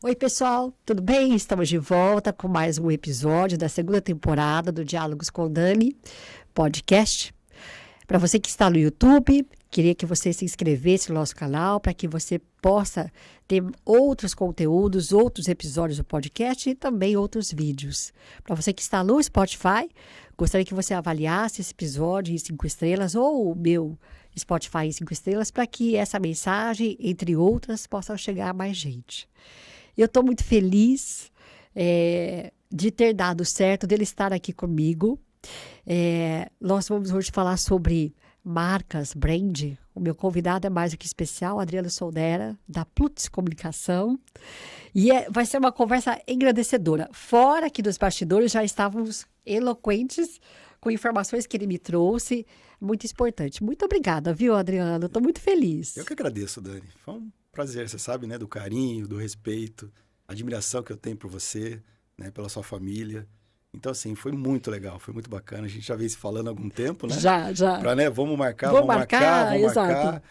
Oi, pessoal, tudo bem? Estamos de volta com mais um episódio da segunda temporada do Diálogos com Dani podcast. Para você que está no YouTube, queria que você se inscrevesse no nosso canal para que você possa ter outros conteúdos, outros episódios do podcast e também outros vídeos. Para você que está no Spotify, gostaria que você avaliasse esse episódio em 5 estrelas ou o meu Spotify em 5 estrelas para que essa mensagem, entre outras, possa chegar a mais gente. Eu estou muito feliz de ter dado certo, dele estar aqui comigo. Nós vamos hoje falar sobre marcas, brand. O meu convidado é mais do que especial, Adriano Soldera, da Plutz Comunicação. E vai ser uma conversa engrandecedora. Fora que dos bastidores já estávamos eloquentes com informações que ele me trouxe. Muito importante. Muito obrigada, viu, Adriano? Estou muito feliz. Eu que agradeço, Dani. Foi um prazer, você sabe, né? Do carinho, do respeito, a admiração que eu tenho por você, né? Pela sua família. Então, assim, foi muito legal, foi muito bacana. A gente já veio se falando há algum tempo, né? Já. Pra, né? Vamos marcar. Exato.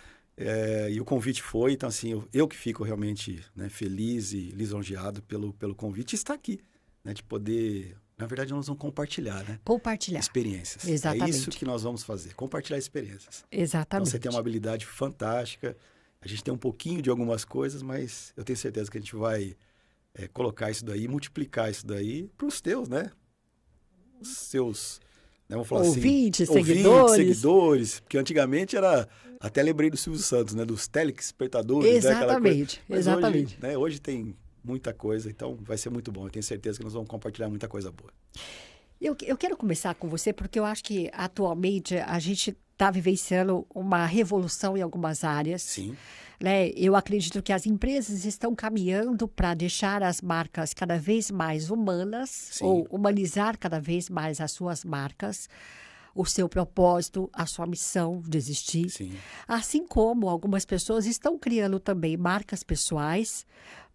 E o convite foi, então, assim, eu que fico realmente, né, feliz e lisonjeado pelo convite e estar aqui, né? De poder... Na verdade, nós vamos compartilhar, né? Compartilhar. Experiências. Exatamente. É isso que nós vamos fazer, compartilhar experiências. Exatamente. Então, você tem uma habilidade fantástica. A gente tem um pouquinho de algumas coisas, mas eu tenho certeza que a gente vai colocar isso daí, multiplicar isso daí para os teus, né? Os seus, né? Vamos falar ouvintes, assim, seguidores. Porque antigamente era, até lembrei do Silvio Santos, né? Dos telespectadores. Exatamente, né? exatamente. Hoje tem muita coisa, então vai ser muito bom. Eu tenho certeza que nós vamos compartilhar muita coisa boa. Eu quero começar com você, porque eu acho que atualmente a gente está vivenciando uma revolução em algumas áreas. Sim. Né? Eu acredito que as empresas estão caminhando para deixar as marcas cada vez mais humanas. Sim. Ou humanizar cada vez mais as suas marcas, o seu propósito, a sua missão de existir. Sim. Assim como algumas pessoas estão criando também marcas pessoais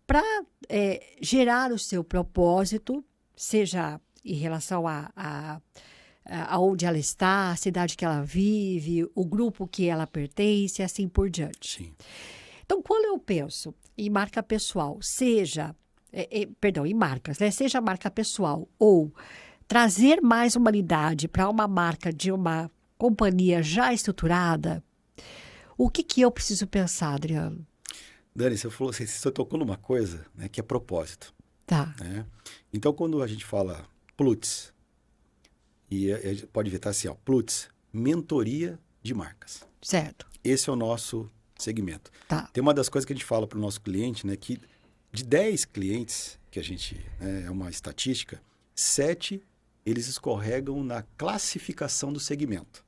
para gerar o seu propósito, seja em relação a onde ela está, a cidade que ela vive, o grupo que ela pertence, e assim por diante. Sim. Então, quando eu penso em marca pessoal, em marcas, né? Seja marca pessoal ou trazer mais humanidade para uma marca de uma companhia já estruturada, o que eu preciso pensar, Adriano? Dani, você tocou numa coisa, né, que é propósito. Tá. Né? Então, quando a gente fala Plutz, e pode ver, tá assim, ó, Plutz, mentoria de marcas. Certo. Esse é o nosso segmento. Tá. Tem uma das coisas que a gente fala para o nosso cliente, né, que de 10 clientes, que a gente, é uma estatística, 7 eles escorregam na classificação do segmento,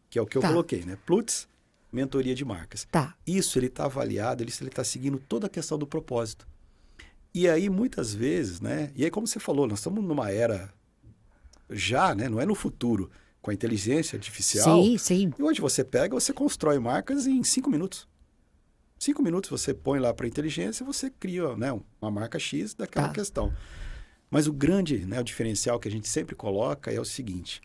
que é o que eu coloquei, né? Plutz, mentoria de marcas. Tá. Isso ele está avaliado, ele está seguindo toda a questão do propósito. E aí, muitas vezes, né? E aí, como você falou, nós estamos numa era já, né? Não é no futuro, com a inteligência artificial. Sim, sim. E hoje você constrói marcas em 5 minutos. 5 minutos você põe lá para a inteligência e você cria, né, uma marca X daquela questão. Mas o grande, né, o diferencial que a gente sempre coloca é o seguinte,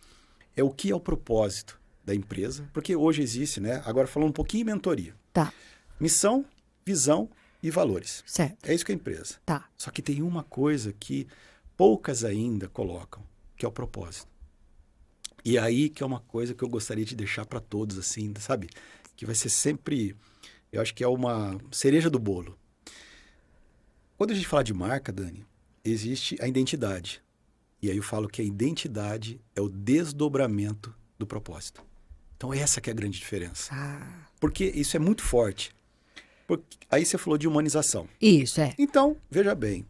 é o que é o propósito da empresa, porque hoje existe, né? Agora falando um pouquinho em mentoria. Tá. Missão, visão e valores. Certo. É isso que é a empresa. Tá. Só que tem uma coisa que poucas ainda colocam, que é o propósito. E aí que é uma coisa que eu gostaria de deixar para todos, assim, sabe? Que vai ser sempre, eu acho que é uma cereja do bolo. Quando a gente fala de marca, Dani, existe a identidade. E aí eu falo que a identidade é o desdobramento do propósito. Então, essa que é a grande diferença. Porque isso é muito forte. Aí você falou de humanização. Isso, é. Então, veja bem,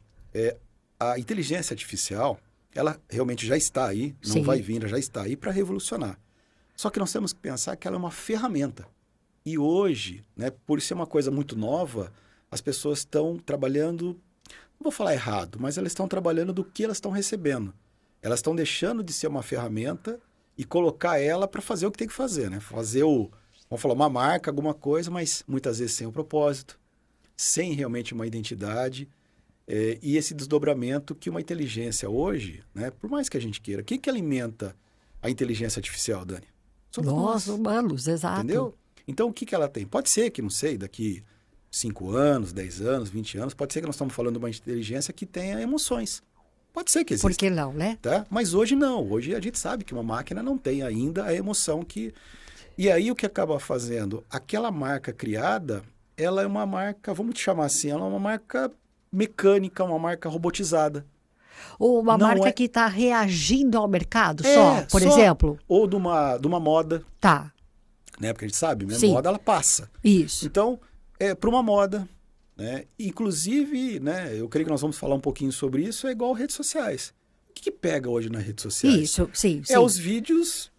a inteligência artificial, ela realmente já está aí, não Sim. vai vir, ela já está aí para revolucionar. Só que nós temos que pensar que ela é uma ferramenta. E hoje, né, por ser uma coisa muito nova, as pessoas estão trabalhando, não vou falar errado, mas elas estão trabalhando do que elas estão recebendo. Elas estão deixando de ser uma ferramenta e colocar ela para fazer o que tem que fazer, né? Fazer vamos falar, uma marca, alguma coisa, mas muitas vezes sem o propósito, sem realmente uma identidade, e esse desdobramento que uma inteligência hoje, né? Por mais que a gente queira, o que alimenta a inteligência artificial, Dani? Nós, humanos, exato. Entendeu? Então, o que ela tem? Pode ser que, não sei, daqui 5 anos, 10 anos, 20 anos, pode ser que nós estamos falando de uma inteligência que tenha emoções. Pode ser que exista. Por que não, né? Tá? Mas hoje não. Hoje a gente sabe que uma máquina não tem ainda a emoção que... E aí o que acaba fazendo? Aquela marca criada, ela é uma marca, vamos chamar assim, ela é uma marca mecânica, uma marca robotizada. Ou uma Não marca é- que está reagindo ao mercado É, só, por exemplo? Ou de uma moda, Tá, né? Porque a gente sabe, né? Sim. Moda ela passa. isso. Então, para uma moda, né? Inclusive, né? Eu creio que nós vamos falar um pouquinho sobre isso, é igual redes sociais. O que pega hoje nas redes sociais? Isso, sim, sim. É os vídeos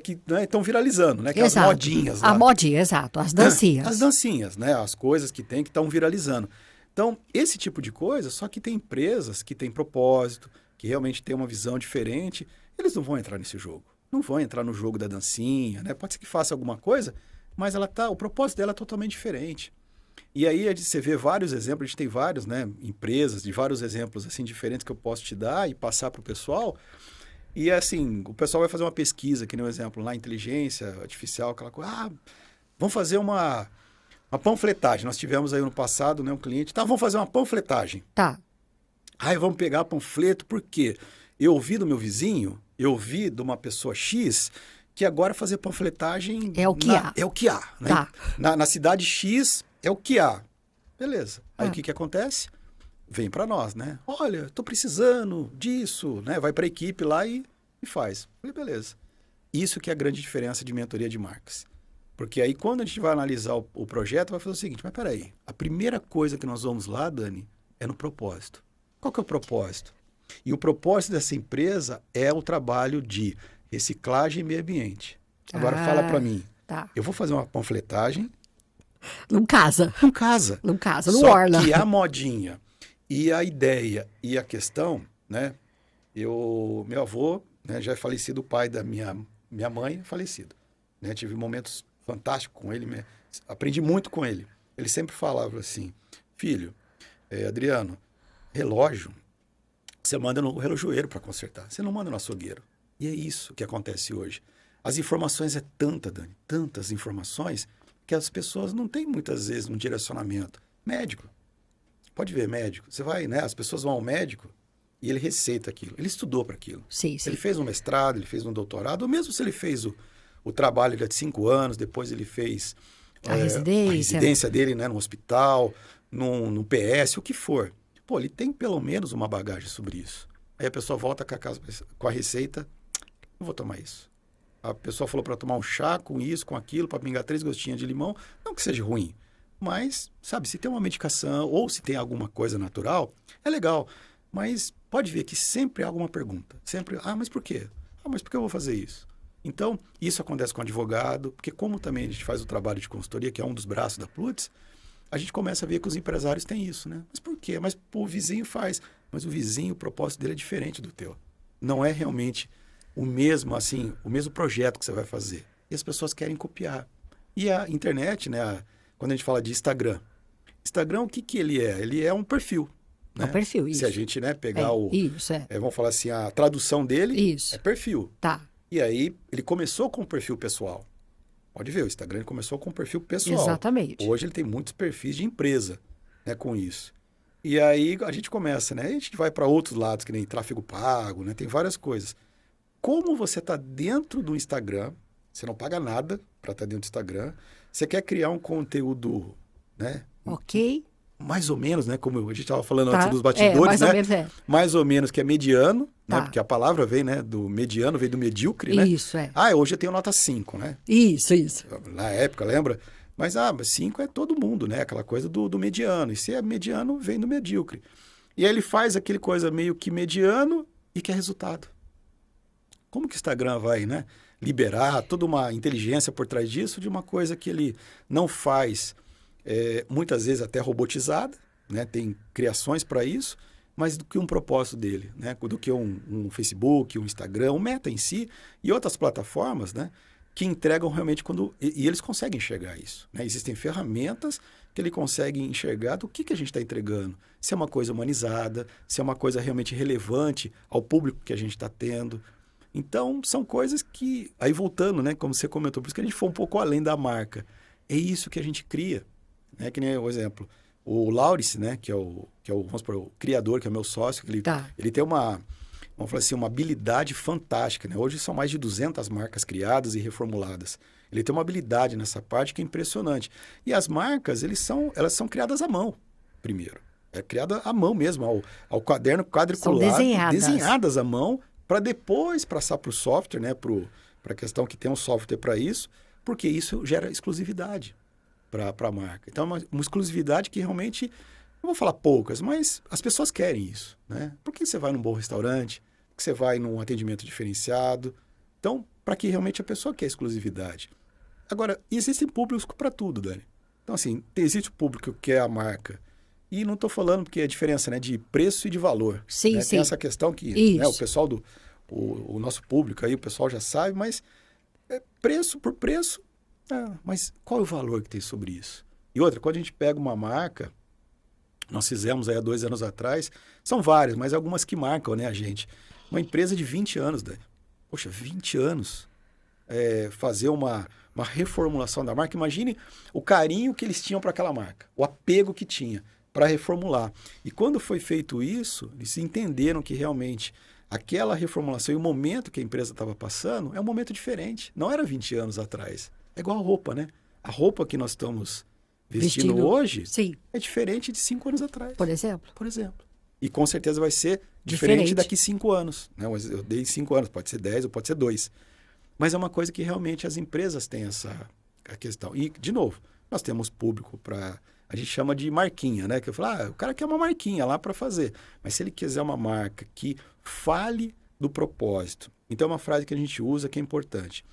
que estão viralizando, né? Aquelas Exato. modinhas A lá. modinha, exato. As dancinhas. As dancinhas, né? As coisas que tem que estão viralizando. Então, esse tipo de coisa, só que tem empresas que têm propósito, que realmente têm uma visão diferente, eles não vão entrar nesse jogo. Não vão entrar no jogo da dancinha, né? Pode ser que faça alguma coisa, mas o propósito dela é totalmente diferente. E aí você vê vários exemplos, a gente tem vários, né? Empresas de vários exemplos assim diferentes que eu posso te dar e passar para o pessoal. E assim, o pessoal vai fazer uma pesquisa, que nem um exemplo, lá, inteligência artificial, aquela coisa, vamos fazer uma panfletagem. Nós tivemos aí no passado, né, um cliente, vamos fazer uma panfletagem. Tá. Aí vamos pegar panfleto, por quê? Eu ouvi do meu vizinho, eu ouvi de uma pessoa X, que agora fazer panfletagem... É o que há. É o que há, né? Tá. Na cidade X, é o que há. Beleza. Aí Ah. o que acontece? Vem para nós, né? Olha, estou precisando disso, né? Vai para a equipe lá e faz. Falei, beleza. Isso que é a grande diferença de mentoria de marcas. Porque aí quando a gente vai analisar o projeto, vai fazer o seguinte, mas peraí, a primeira coisa que nós vamos lá, Dani, é no propósito. Qual que é o propósito? E o propósito dessa empresa é o trabalho de reciclagem e meio ambiente. Agora fala para mim, Tá. eu vou fazer uma panfletagem, Não casa. não casa. Não casa, não Só orna. que a modinha e a ideia e a questão, né? Meu avô, né, já é falecido, o pai da minha mãe é falecido. Né? Tive momentos fantásticos com ele, aprendi muito com ele. Ele sempre falava assim, filho, Adriano, relógio, você manda no relojoeiro para consertar, você não manda no açougueiro. E é isso que acontece hoje. As informações tanta, Dani, tantas informações, que as pessoas não têm muitas vezes um direcionamento. Médico, pode ver, médico, você vai, né? As pessoas vão ao médico e ele receita aquilo, ele estudou para aquilo. Sim, sim. Ele fez um mestrado, ele fez um doutorado, ou mesmo se ele fez o trabalho de 5 anos, depois ele fez A residência. a residência dele, né, no hospital, no PS, o que for. Pô, ele tem pelo menos uma bagagem sobre isso. Aí a pessoa volta com a receita, eu vou tomar isso. A pessoa falou para tomar um chá com isso, com aquilo, para pingar 3 gotinhas de limão, não que seja ruim, mas, sabe, se tem uma medicação ou se tem alguma coisa natural, é legal. Mas pode ver que sempre há alguma pergunta. Sempre, mas por quê? Mas por que eu vou fazer isso? Então, isso acontece com o advogado, porque como também a gente faz o trabalho de consultoria, que é um dos braços da Plutz, a gente começa a ver que os empresários têm isso, né? Mas por quê? Mas o vizinho faz. Mas o vizinho, o propósito dele é diferente do teu. Não é realmente o mesmo projeto que você vai fazer. E as pessoas querem copiar. E a internet, né? Quando a gente fala de Instagram. Instagram, o que ele é? Ele é um perfil. É Né? um perfil, isso. Se a gente, né, pegar Isso, vamos falar assim, a tradução dele Isso. é perfil. Tá. E aí, ele começou com um perfil pessoal. Pode ver, o Instagram ele começou com um perfil pessoal. Exatamente. Hoje ele tem muitos perfis de empresa, né, com isso. E aí a gente começa, né? A gente vai para outros lados, que nem tráfego pago, né? Tem várias coisas. Como você está dentro do Instagram, você não paga nada para estar dentro do Instagram, você quer criar um conteúdo, né? Ok. Mais ou menos, né? Como a gente estava falando Tá. antes dos batidores, mais né? ou menos é. Mais ou menos que é mediano, Tá. né? Porque a palavra vem, né? Do mediano, vem do medíocre, né? Isso, é. Hoje eu tenho nota 5, né? Isso. Na época, lembra? Mas 5 é todo mundo, né? Aquela coisa do mediano. E se é mediano, vem do medíocre. E aí ele faz aquele coisa meio que mediano e quer resultado. Como que o Instagram vai, né? Liberar toda uma inteligência por trás disso de uma coisa que ele não faz, muitas vezes até robotizada, né? Tem criações para isso, mas do que um propósito dele, né? Do que um Facebook, um Instagram, um Meta em si e outras plataformas, né? Que entregam realmente e eles conseguem enxergar isso, né? Existem ferramentas que ele consegue enxergar do que a gente está entregando. Se é uma coisa humanizada, se é uma coisa realmente relevante ao público que a gente está tendo. Então, são coisas que... Aí voltando, né? Como você comentou, por isso que a gente foi um pouco além da marca. É isso que a gente cria. né? Que nem o exemplo, o Laurice, né? Que é o vamos supor, o criador, que é o meu sócio, que ele tem uma, vamos falar assim, uma habilidade fantástica, né? Hoje são mais de 200 marcas criadas e reformuladas. Ele tem uma habilidade nessa parte que é impressionante. E as marcas, elas são criadas à mão, primeiro. É criada à mão mesmo, ao caderno quadriculado. São desenhadas à mão, para depois passar para o software, né? Para a questão que tem um software para isso, porque isso gera exclusividade para a marca. Então, é uma exclusividade que realmente, não vou falar poucas, mas as pessoas querem isso, né? Por que você vai num bom restaurante? Por que você vai num atendimento diferenciado? Então, para que realmente a pessoa quer exclusividade. Agora, existem públicos para tudo, Dani. Então, assim, existe o público que quer a marca. E não estou falando porque é a diferença, né, de preço e de valor. Sim, né? sim. Tem essa questão que, né, o pessoal o nosso público aí, o pessoal já sabe, mas preço por preço, mas qual é o valor que tem sobre isso? E outra, quando a gente pega uma marca, nós fizemos aí há 2 anos atrás, são várias, mas algumas que marcam, né, a gente. Uma empresa de 20 anos, Dani. Poxa, 20 anos. Fazer uma reformulação da marca. Imagine o carinho que eles tinham para aquela marca, o apego que tinha para reformular. E quando foi feito isso, eles entenderam que realmente aquela reformulação e o momento que a empresa estava passando é um momento diferente. Não era 20 anos atrás. É igual a roupa, né? A roupa que nós estamos vestindo hoje é diferente de 5 anos atrás. Por exemplo? Por exemplo. E com certeza vai ser diferente daqui 5 anos. Né? Eu dei 5 anos, pode ser 10 ou pode ser 2. Mas é uma coisa que realmente as empresas têm a questão. E, de novo, nós temos público para... A gente chama de marquinha, né? Que eu falo, o cara quer uma marquinha lá para fazer. Mas se ele quiser uma marca que fale do propósito. Então, é uma frase que a gente usa que é importante.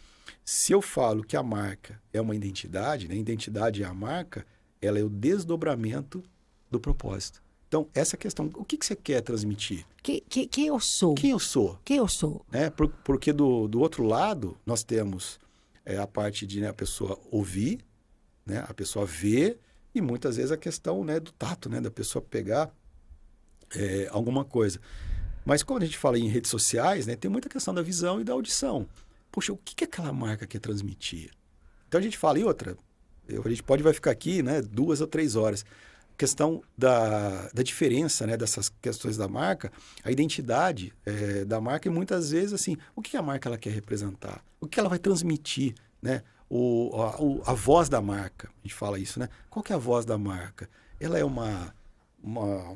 Se eu falo que a marca é uma identidade, né? A identidade é a marca, ela é o desdobramento do propósito. Então, essa questão, o que você quer transmitir? Quem eu sou? Quem eu sou? Quem eu sou? Né? Porque do outro lado, nós temos a parte de a pessoa ouvir, né? A pessoa ver, e muitas vezes a questão, né, do tato, né? Da pessoa pegar alguma coisa. Mas quando a gente fala em redes sociais, né, tem muita questão da visão e da audição. Poxa, o que aquela marca quer transmitir? Então, a gente fala, e outra, a gente vai ficar aqui, né, 2 ou 3 horas. Questão da diferença, né, dessas questões da marca, a identidade da marca e muitas vezes, assim, o que a marca ela quer representar? O que ela vai transmitir, né? A voz da marca, a gente fala isso, né? Qual que é a voz da marca? Ela é uma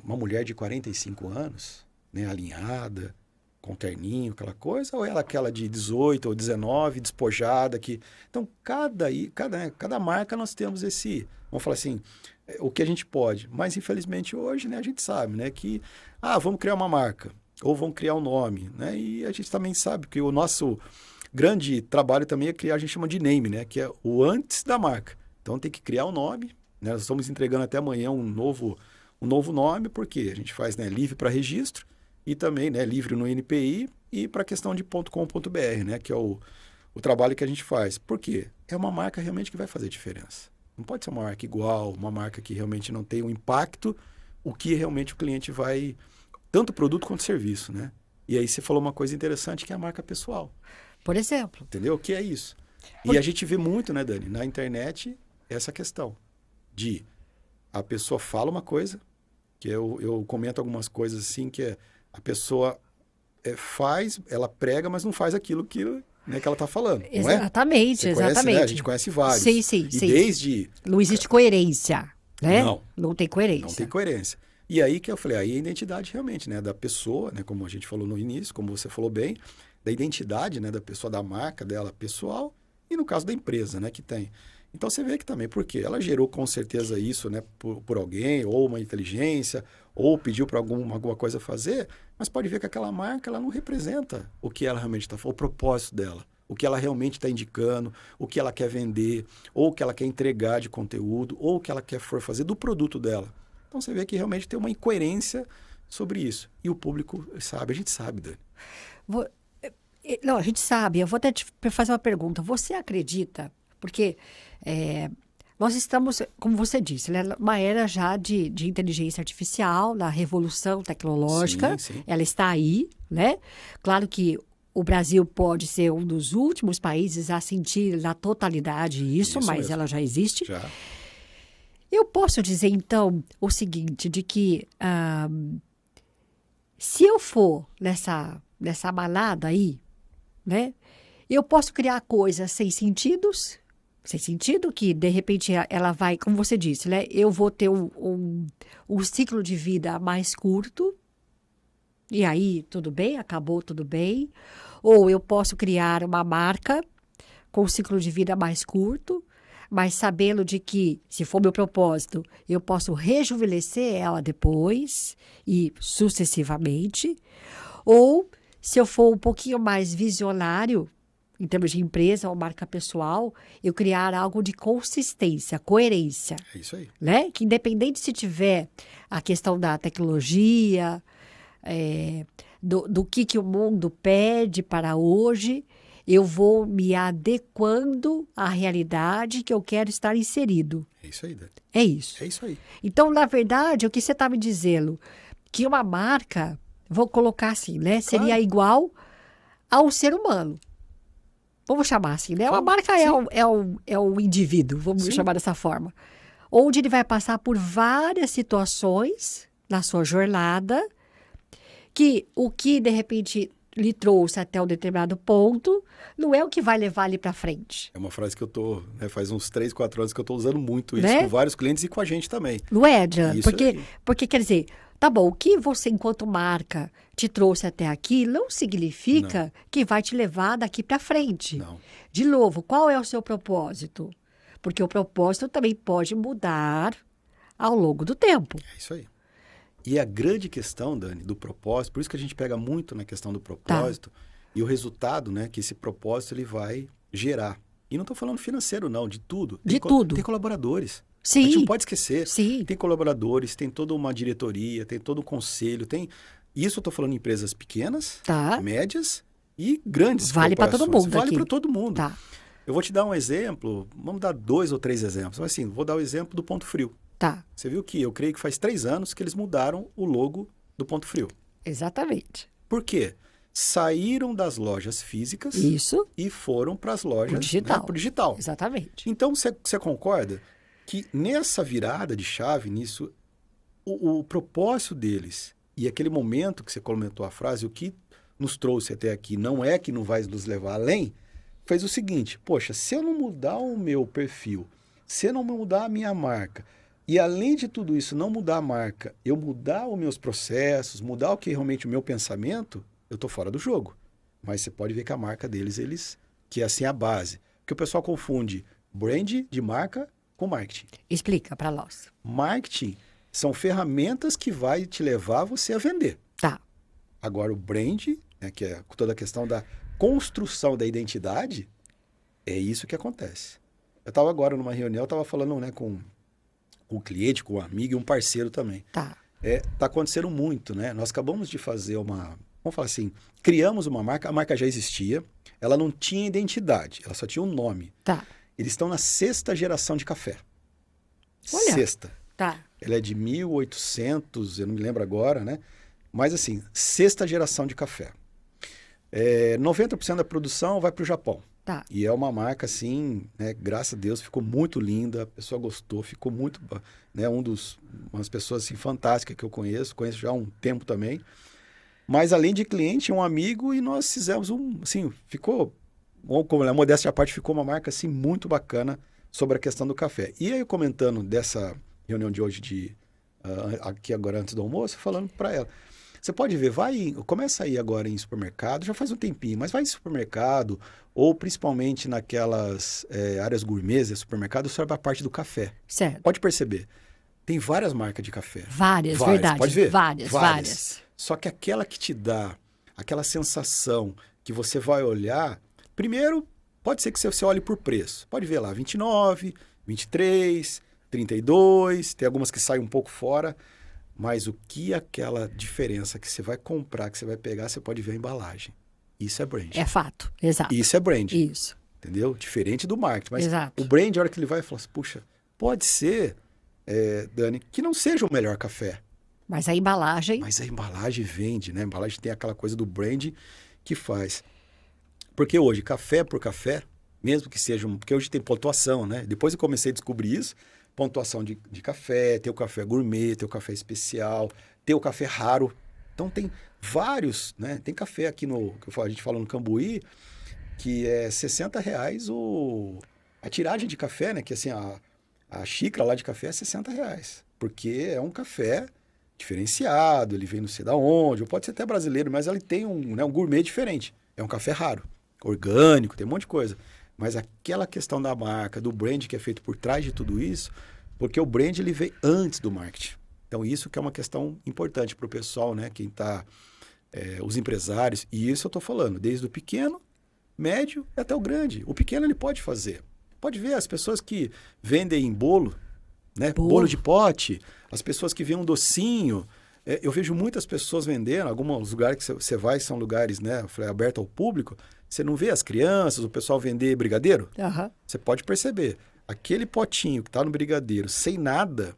mulher de 45 anos, né, alinhada, com terninho, aquela coisa, ou ela é aquela de 18 ou 19, despojada? Então, cada marca nós temos vamos falar assim, o que a gente pode. Mas, infelizmente, hoje, né, a gente sabe, né, que, vamos criar uma marca, ou vamos criar um nome, né, e a gente também sabe que o nosso grande trabalho também é criar, a gente chama de name, né, que é o antes da marca. Então, tem que criar um nome, né, nós estamos entregando até amanhã um novo nome, porque a gente faz, né, livre para registro e também, né, livre no NPI e para a questão de .com.br, né, que é o trabalho que a gente faz. Por quê? É uma marca realmente que vai fazer diferença. Não pode ser uma marca igual, uma marca que realmente não tem um impacto, o que realmente o cliente vai... Tanto produto quanto serviço, né? E aí você falou uma coisa interessante, que é a marca pessoal. Por exemplo. Entendeu? O que é isso? E a gente vê muito, né, Dani, na internet, essa questão de a pessoa fala uma coisa, que eu comento algumas coisas assim, que a pessoa faz, ela prega, mas não faz aquilo que ela está falando. Exatamente, não é? Exatamente. Conhece, né? A gente conhece vários. Sim. Desde... Não existe coerência, né? Não tem coerência. Não tem coerência. E aí que eu falei, aí a identidade realmente, né, da pessoa, né, como a gente falou no início, como você falou bem, da identidade, né, da pessoa, da marca dela pessoal e no caso da empresa, né, que tem. Então você vê que também, porque ela gerou com certeza isso, né, por alguém, ou uma inteligência, ou pediu para alguma coisa fazer, mas pode ver que aquela marca ela não representa o que ela realmente está falando, o propósito dela, o que ela realmente está indicando, o que ela quer vender, ou o que ela quer entregar de conteúdo, ou o que ela quer fazer do produto dela. Então você vê que realmente tem uma incoerência sobre isso. E o público sabe, a gente sabe, Dani. Não, a gente sabe. Eu vou até te fazer uma pergunta. Você acredita? Porque nós estamos, como você disse, né, uma era já de inteligência artificial, da revolução tecnológica. Sim. Ela está aí, né? Claro que o Brasil pode ser um dos últimos países a sentir na totalidade isso mas mesmo. Ela já existe. Já. Eu posso dizer, então, o seguinte, de que se eu for nessa balada aí, né, eu posso criar coisas sem sentido, que de repente ela vai, como você disse, né, eu vou ter um ciclo de vida mais curto, e aí tudo bem, acabou tudo bem. Ou eu posso criar uma marca com um ciclo de vida mais curto, mas sabendo de que, se for meu propósito, eu posso rejuvenescer ela depois e sucessivamente. Ou, se eu for um pouquinho mais visionário, em termos de empresa ou marca pessoal, eu criar algo de consistência, coerência. É isso aí. Né? Que independente se tiver a questão da tecnologia, do que o mundo pede para hoje, eu vou me adequando à realidade que eu quero estar inserido. É isso aí, Dani. É isso. É isso aí. Então, na verdade, o que você está me dizendo, que uma marca, vou colocar assim, né? Seria Claro. igual ao ser humano. Vamos chamar assim, né? Uma marca é um indivíduo, vamos Sim. chamar dessa forma. Onde ele vai passar por várias situações na sua jornada, que o que, de repente, lhe trouxe até um determinado ponto, não é o que vai levar ele para frente. É uma frase que eu tô, faz uns 3, 4 anos que eu tô usando muito isso Né? com vários clientes e com a gente também. Não é, Adriano? Isso Porque, aí. porque, quer dizer, tá bom, o que você, enquanto marca, te trouxe até aqui, não significa que vai te levar daqui para frente. Não. De novo, qual é o seu propósito? Porque o propósito também pode mudar ao longo do tempo. É isso aí. E a grande questão, Dani, do propósito, por isso que a gente pega muito na questão do propósito e o resultado, né, que esse propósito ele vai gerar. E não estou falando financeiro, não, de tudo. De tudo. Tem colaboradores. Sim. A gente não pode esquecer. Sim. Tem colaboradores, tem toda uma diretoria, tem todo um conselho, tem... Isso eu estou falando em empresas pequenas, Tá. médias e grandes Vale para todo corporações. mundo Vale aqui. para todo mundo. Tá. Eu vou te dar um exemplo, vamos dar 2 ou 3 exemplos. Mas assim, vou dar o exemplo do Ponto Frio. Tá. Você viu que eu creio que faz 3 anos que eles mudaram o logo do Ponto Frio. Exatamente. Por quê? Saíram das lojas físicas Isso. e foram para as lojas Pro digital. pro digital. Exatamente. Então, você concorda que nessa virada de chave, nisso, o propósito deles e aquele momento que você comentou a frase, o que nos trouxe até aqui não é que não vai nos levar além, fez o seguinte, poxa, se eu não mudar o meu perfil, se eu não mudar a minha marca, e além de tudo isso, não mudar a marca, eu mudar os meus processos, mudar o que realmente o meu pensamento, eu estou fora do jogo. Mas você pode ver que a marca deles, que é assim a base. Porque o pessoal confunde brand de marca com marketing. Explica para nós. Marketing são ferramentas que vai te levar você a vender. Tá. Agora o brand, né, que é toda a questão da construção da identidade, é isso que acontece. Eu estava agora numa reunião, eu estava falando, né, com um cliente, com um amigo e um parceiro também. Tá. Tá acontecendo muito, né? Nós acabamos de fazer vamos falar assim, criamos uma marca, a marca já existia, ela não tinha identidade, ela só tinha um nome. Tá. Eles estão na 6ª geração de café. Olha. 6ª. Tá. Ela é de 1800, eu não me lembro agora, né? Mas assim, 6ª geração de café. 90% da produção vai para o Japão. Tá. E é uma marca assim, né, graças a Deus, ficou muito linda, a pessoa gostou, ficou muito, né, umas pessoas assim fantásticas que eu conheço já há um tempo também. Mas além de cliente, um amigo e nós fizemos assim, ficou, como a modéstia à parte, ficou uma marca assim muito bacana sobre a questão do café. E aí eu comentando dessa reunião de hoje aqui agora antes do almoço, falando para ela, você pode ver, começa a ir agora em supermercado, já faz um tempinho, mas vai em supermercado, ou principalmente naquelas áreas gourmets de supermercado, só a parte do café. Certo. Pode perceber, tem várias marcas de café. Várias, verdade. Pode ver? Várias. Só que aquela que te dá aquela sensação que você vai olhar, primeiro, pode ser que você olhe por preço. Pode ver lá, 29, 23, 32, tem algumas que saem um pouco fora, mas o que aquela diferença que você vai comprar, que você vai pegar, você pode ver a embalagem. Isso é brand. É fato, exato. Isso é brand. Isso. Entendeu? Diferente do marketing. Mas Exato. o brand, a hora que ele vai falar assim, puxa, pode ser, Dani, que não seja o melhor café. Mas a embalagem... Mas a embalagem vende, né? A embalagem tem aquela coisa do brand que faz. Porque hoje, café por café, mesmo que seja porque hoje tem pontuação, né? Depois eu comecei a descobrir isso, pontuação de café, ter o café gourmet, ter o café especial, ter o café raro. Então tem vários, né? Tem café aqui que a gente fala no Cambuí, que é R$60 a tiragem de café, né? Que assim, a xícara lá de café é R$60. Porque é um café diferenciado, ele vem não sei da onde, ou pode ser até brasileiro, mas ele tem um gourmet diferente. É um café raro, orgânico, tem um monte de coisa. Mas aquela questão da marca, do brand que é feito por trás de tudo isso, porque o brand ele vem antes do marketing. Então isso que é uma questão importante para o pessoal, né? Quem está, os empresários, e isso eu estou falando, desde o pequeno, médio até o grande. O pequeno ele pode fazer. Pode ver as pessoas que vendem bolo, né? Bolo de pote, as pessoas que vendem um docinho. Eu vejo muitas pessoas vendendo, alguns lugares que você vai são lugares, né, abertos ao público, você não vê as crianças, o pessoal vender brigadeiro? Uhum. Você pode perceber, aquele potinho que está no brigadeiro sem nada,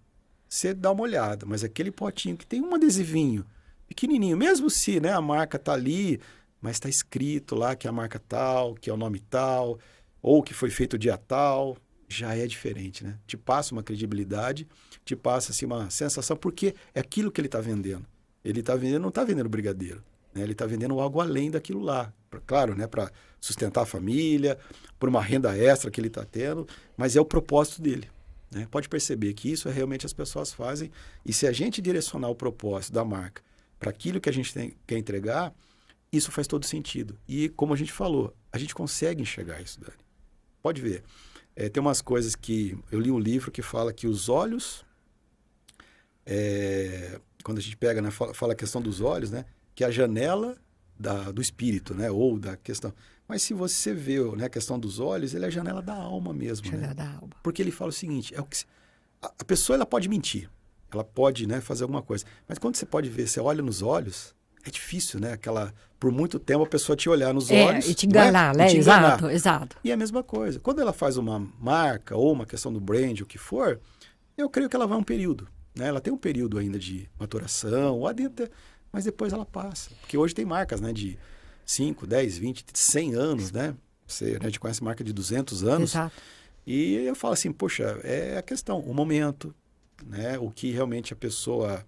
você dá uma olhada, mas aquele potinho que tem um adesivinho pequenininho, mesmo se, né, a marca está ali, mas está escrito lá que é a marca tal, que é o nome tal, ou que foi feito o dia tal, já é diferente, né? Te passa uma credibilidade, te passa assim, uma sensação, porque é aquilo que ele está vendendo. Ele está vendendo, não está vendendo brigadeiro, né? Ele está vendendo algo além daquilo lá. Claro, né? Para sustentar a família, por uma renda extra que ele está tendo, mas é o propósito dele, né? Pode perceber que isso realmente as pessoas fazem, e se a gente direcionar o propósito da marca para aquilo que a gente quer entregar, isso faz todo sentido. E como a gente falou, a gente consegue enxergar isso, Dani. Pode ver. Tem umas coisas que... Eu li um livro que fala que os olhos... quando a gente pega, né, fala a questão dos olhos, né? Que é a janela do espírito, né? Ou da questão... Mas se você vê, né, a questão dos olhos, ele é a janela da alma mesmo. Janela, né? Da alma. Porque ele fala o seguinte... a pessoa ela pode mentir. Ela pode, né, fazer alguma coisa. Mas quando você pode ver, você olha nos olhos... É difícil, né? Por muito tempo a pessoa te olhar nos olhos. E te enganar, né? Exato. E é a mesma coisa. Quando ela faz uma marca ou uma questão do brand, o que for, eu creio que ela vai um período, né? Ela tem um período ainda de maturação, mas depois ela passa. Porque hoje tem marcas, né? De 5, 10, 20, 100 anos, né? A gente conhece marca de 200 anos. Exato. E eu falo assim, poxa, é a questão, o momento, né? O que realmente a pessoa...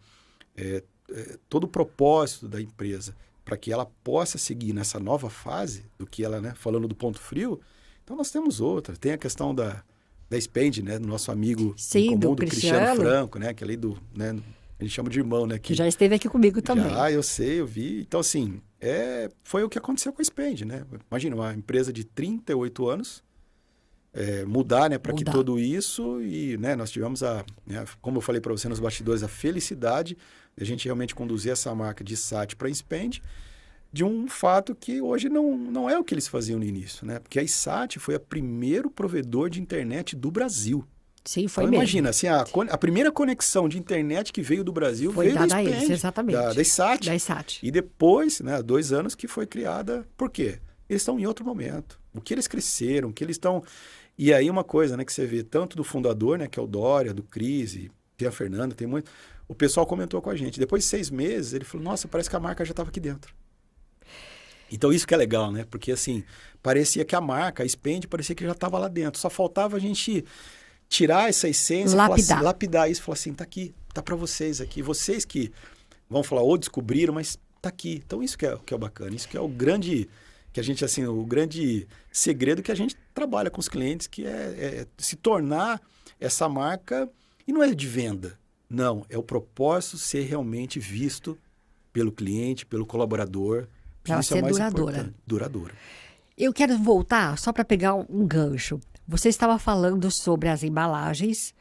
todo o propósito da empresa para que ela possa seguir nessa nova fase do que ela, né, falando do ponto frio, então nós temos outra. Tem a questão da Spend, né, do nosso amigo em comum, do Cristiano Franco, né, que ali né, a gente chama de irmão, né, que já esteve aqui comigo também. Eu sei, eu vi. Então assim, foi o que aconteceu com a Spend, né? Imagina uma empresa de 38 anos mudar, né, para que tudo isso e, né, nós tivemos né, como eu falei para você nos bastidores, a felicidade de a gente realmente conduzir essa marca de SAT para Spend, de um fato que hoje não é o que eles faziam no início, né? Porque a SAT foi o primeiro provedor de internet do Brasil. Sim, foi então, mesmo. Imagina, assim, a primeira conexão de internet que veio do Brasil foi veio da Spend, eles, exatamente. Da SAT. Da SAT. E depois, né, 2 anos que foi criada, por quê? Eles estão em outro momento. O que eles cresceram, o que eles estão... E aí uma coisa, né, que você vê tanto do fundador, né, que é o Dória, do Cris, e tem a Fernanda, tem muito... O pessoal comentou com a gente. Depois de 6 meses, ele falou, nossa, parece que a marca já estava aqui dentro. Então isso que é legal, né? Porque assim, parecia que a marca, a Spend, parecia que já estava lá dentro. Só faltava a gente tirar essa essência, lapidar isso, falar assim, tá aqui, tá para vocês aqui. Vocês que vão falar, ou descobriram, mas tá aqui. Então isso que é bacana, isso que é o grande... que a gente, assim, o grande segredo que a gente trabalha com os clientes, que é se tornar essa marca, e não é de venda, não, é o propósito ser realmente visto pelo cliente, pelo colaborador. Ela isso é ser mais duradoura. Duradoura. Eu quero voltar, só para pegar um gancho. Você estava falando sobre as embalagens.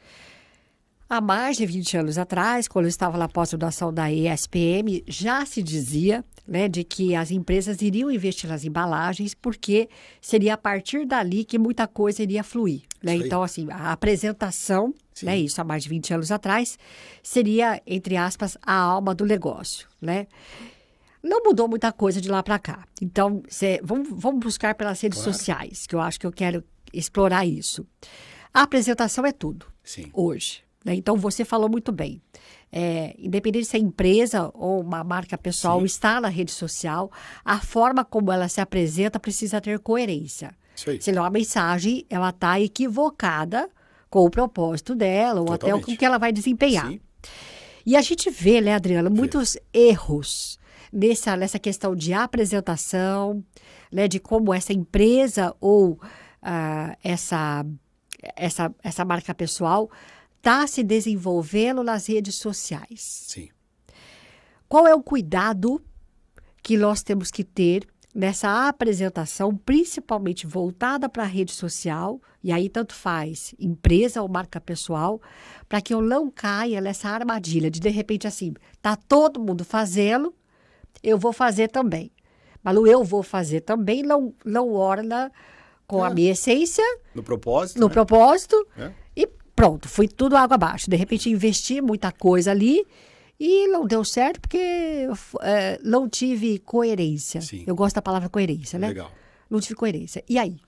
Há mais de 20 anos atrás, quando eu estava na pós-graduação da ESPM, já se dizia, né, de que as empresas iriam investir nas embalagens porque seria a partir dali que muita coisa iria fluir. Né? Então, assim, a apresentação, né, isso há mais de 20 anos atrás, seria, entre aspas, a alma do negócio. Né? Não mudou muita coisa de lá para cá. Então, vamos buscar pelas redes sociais, que eu acho que eu quero explorar isso. A apresentação é tudo, hoje. Né? Então, você falou muito bem. Independente se é empresa ou uma marca pessoal está na rede social, a forma como ela se apresenta precisa ter coerência. Senão a mensagem ela está equivocada com o propósito dela, ou até Totalmente. com o que ela vai desempenhar. Sim. E a gente vê, né, Adriana, muitos erros nessa questão de apresentação, né, de como essa empresa ou essa marca pessoal está se desenvolvendo nas redes sociais. Sim. Qual é o cuidado que nós temos que ter nessa apresentação, principalmente voltada para a rede social, e aí tanto faz empresa ou marca pessoal, para que eu não caia nessa armadilha de repente assim, tá todo mundo fazendo, eu vou fazer também. Mas o eu vou fazer também não orna com a minha essência, No propósito, no né? propósito, É. e pronto, fui tudo água abaixo. De repente investi muita coisa ali e não deu certo porque não tive coerência. Sim. Eu gosto da palavra coerência, né? Legal. Não tive coerência. E aí?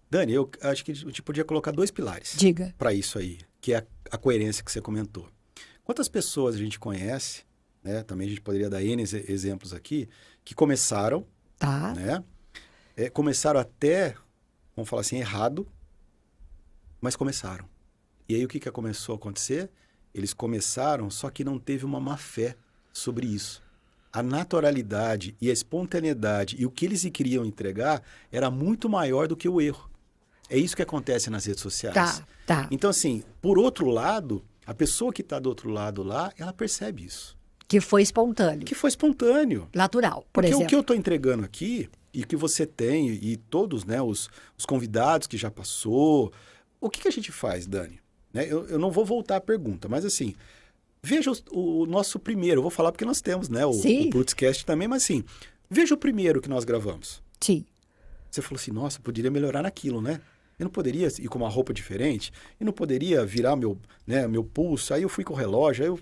Dani, eu acho que a gente podia colocar 2 pilares Diga. para isso aí, que é a coerência que você comentou. Quantas pessoas a gente conhece, né? Também a gente poderia dar N exemplos aqui, que começaram, Tá. né? Começaram até, vamos falar assim, errado, mas começaram. E aí o que começou a acontecer? Eles começaram, só que não teve uma má fé sobre isso. A naturalidade e a espontaneidade e o que eles queriam entregar era muito maior do que o erro. É isso que acontece nas redes sociais. Tá. Então, assim, por outro lado, a pessoa que está do outro lado lá, ela percebe isso. Que foi espontâneo. Que foi espontâneo. Natural, por Porque exemplo. o que eu estou entregando aqui, e que você tem, e todos, né, os convidados que já passou, o que a gente faz, Dani? Né? Eu não vou voltar à pergunta, mas assim, veja o nosso primeiro, eu vou falar porque nós temos, né, o Plutzcast também, mas assim, veja o primeiro que nós gravamos. Sim. Você falou assim, nossa, poderia melhorar naquilo, né? Eu não poderia ir com uma roupa diferente, eu não poderia virar meu pulso, aí eu fui com o relógio,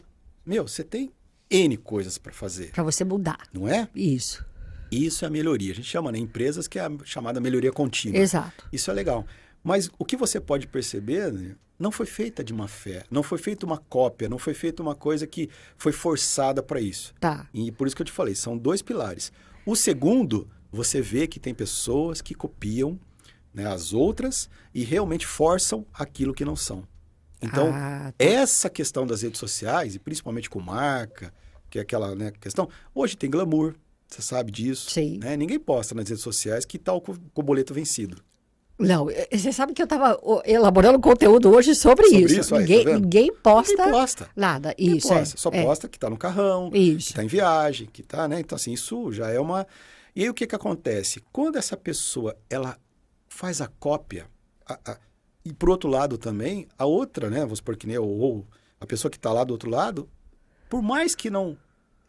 aí você tem N coisas para fazer. Para você mudar. Não é? Isso. Isso é a melhoria. A gente chama, né, empresas que é a chamada melhoria contínua. Exato. Isso é legal. Mas o que você pode perceber, né, não foi feita de má fé, não foi feita uma cópia, não foi feita uma coisa que foi forçada para isso. Tá. E por isso que eu te falei, são 2 pilares. O segundo, você vê que tem pessoas que copiam, né, as outras e realmente forçam aquilo que não são. Então, Tá. essa questão das redes sociais, e principalmente com marca, que é aquela, né, questão, hoje tem glamour, você sabe disso. Sim. Né? Ninguém posta nas redes sociais que está com o boleto vencido. Não, você sabe que eu estava elaborando conteúdo hoje sobre isso. Aí, Ninguém, tá vendo? ninguém posta Ninguém posta. nada. Ninguém Isso, posta. Só posta que está no carrão, que Isso. está em viagem, que está, né? Então, assim, isso já é uma... E aí, o que acontece? Quando essa pessoa, ela faz a cópia, e por outro lado também, a outra, né? Vamos supor que nem ou a pessoa que está lá do outro lado, por mais que não...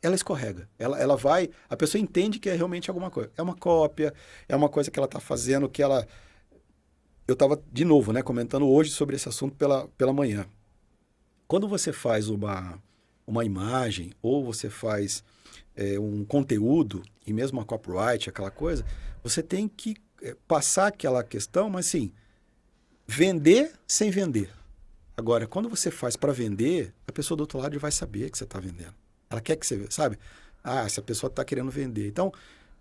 Ela escorrega. Ela vai... A pessoa entende que é realmente alguma coisa. É uma cópia, é uma coisa que ela está fazendo, que ela... Eu estava, de novo, né, comentando hoje sobre esse assunto pela manhã. Quando você faz uma imagem ou você faz um conteúdo, e mesmo uma copyright, aquela coisa, você tem que passar aquela questão, mas assim, vender sem vender. Agora, quando você faz para vender, a pessoa do outro lado já vai saber que você está vendendo. Ela quer que você, sabe? Essa pessoa está querendo vender. Então,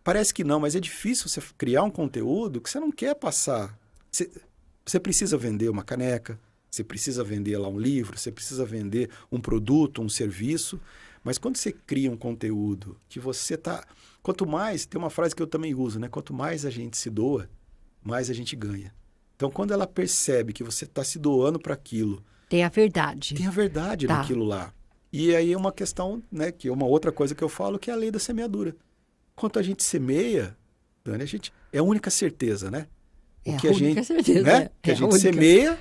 parece que não, mas é difícil você criar um conteúdo que você não quer passar. Você precisa vender uma caneca, você precisa vender lá um livro, você precisa vender um produto, um serviço, mas quando você cria um conteúdo que você está... Quanto mais, tem uma frase que eu também uso, né? Quanto mais a gente se doa, mais a gente ganha. Então, quando ela percebe que você está se doando para aquilo... Tem a verdade. Tem a verdade naquilo lá. E aí é uma questão, né? Que é uma outra coisa que eu falo, que é a lei da semeadura. Quanto a gente semeia, Dani, é a única certeza, né? O que a gente, certeza, né? Que a gente semeia,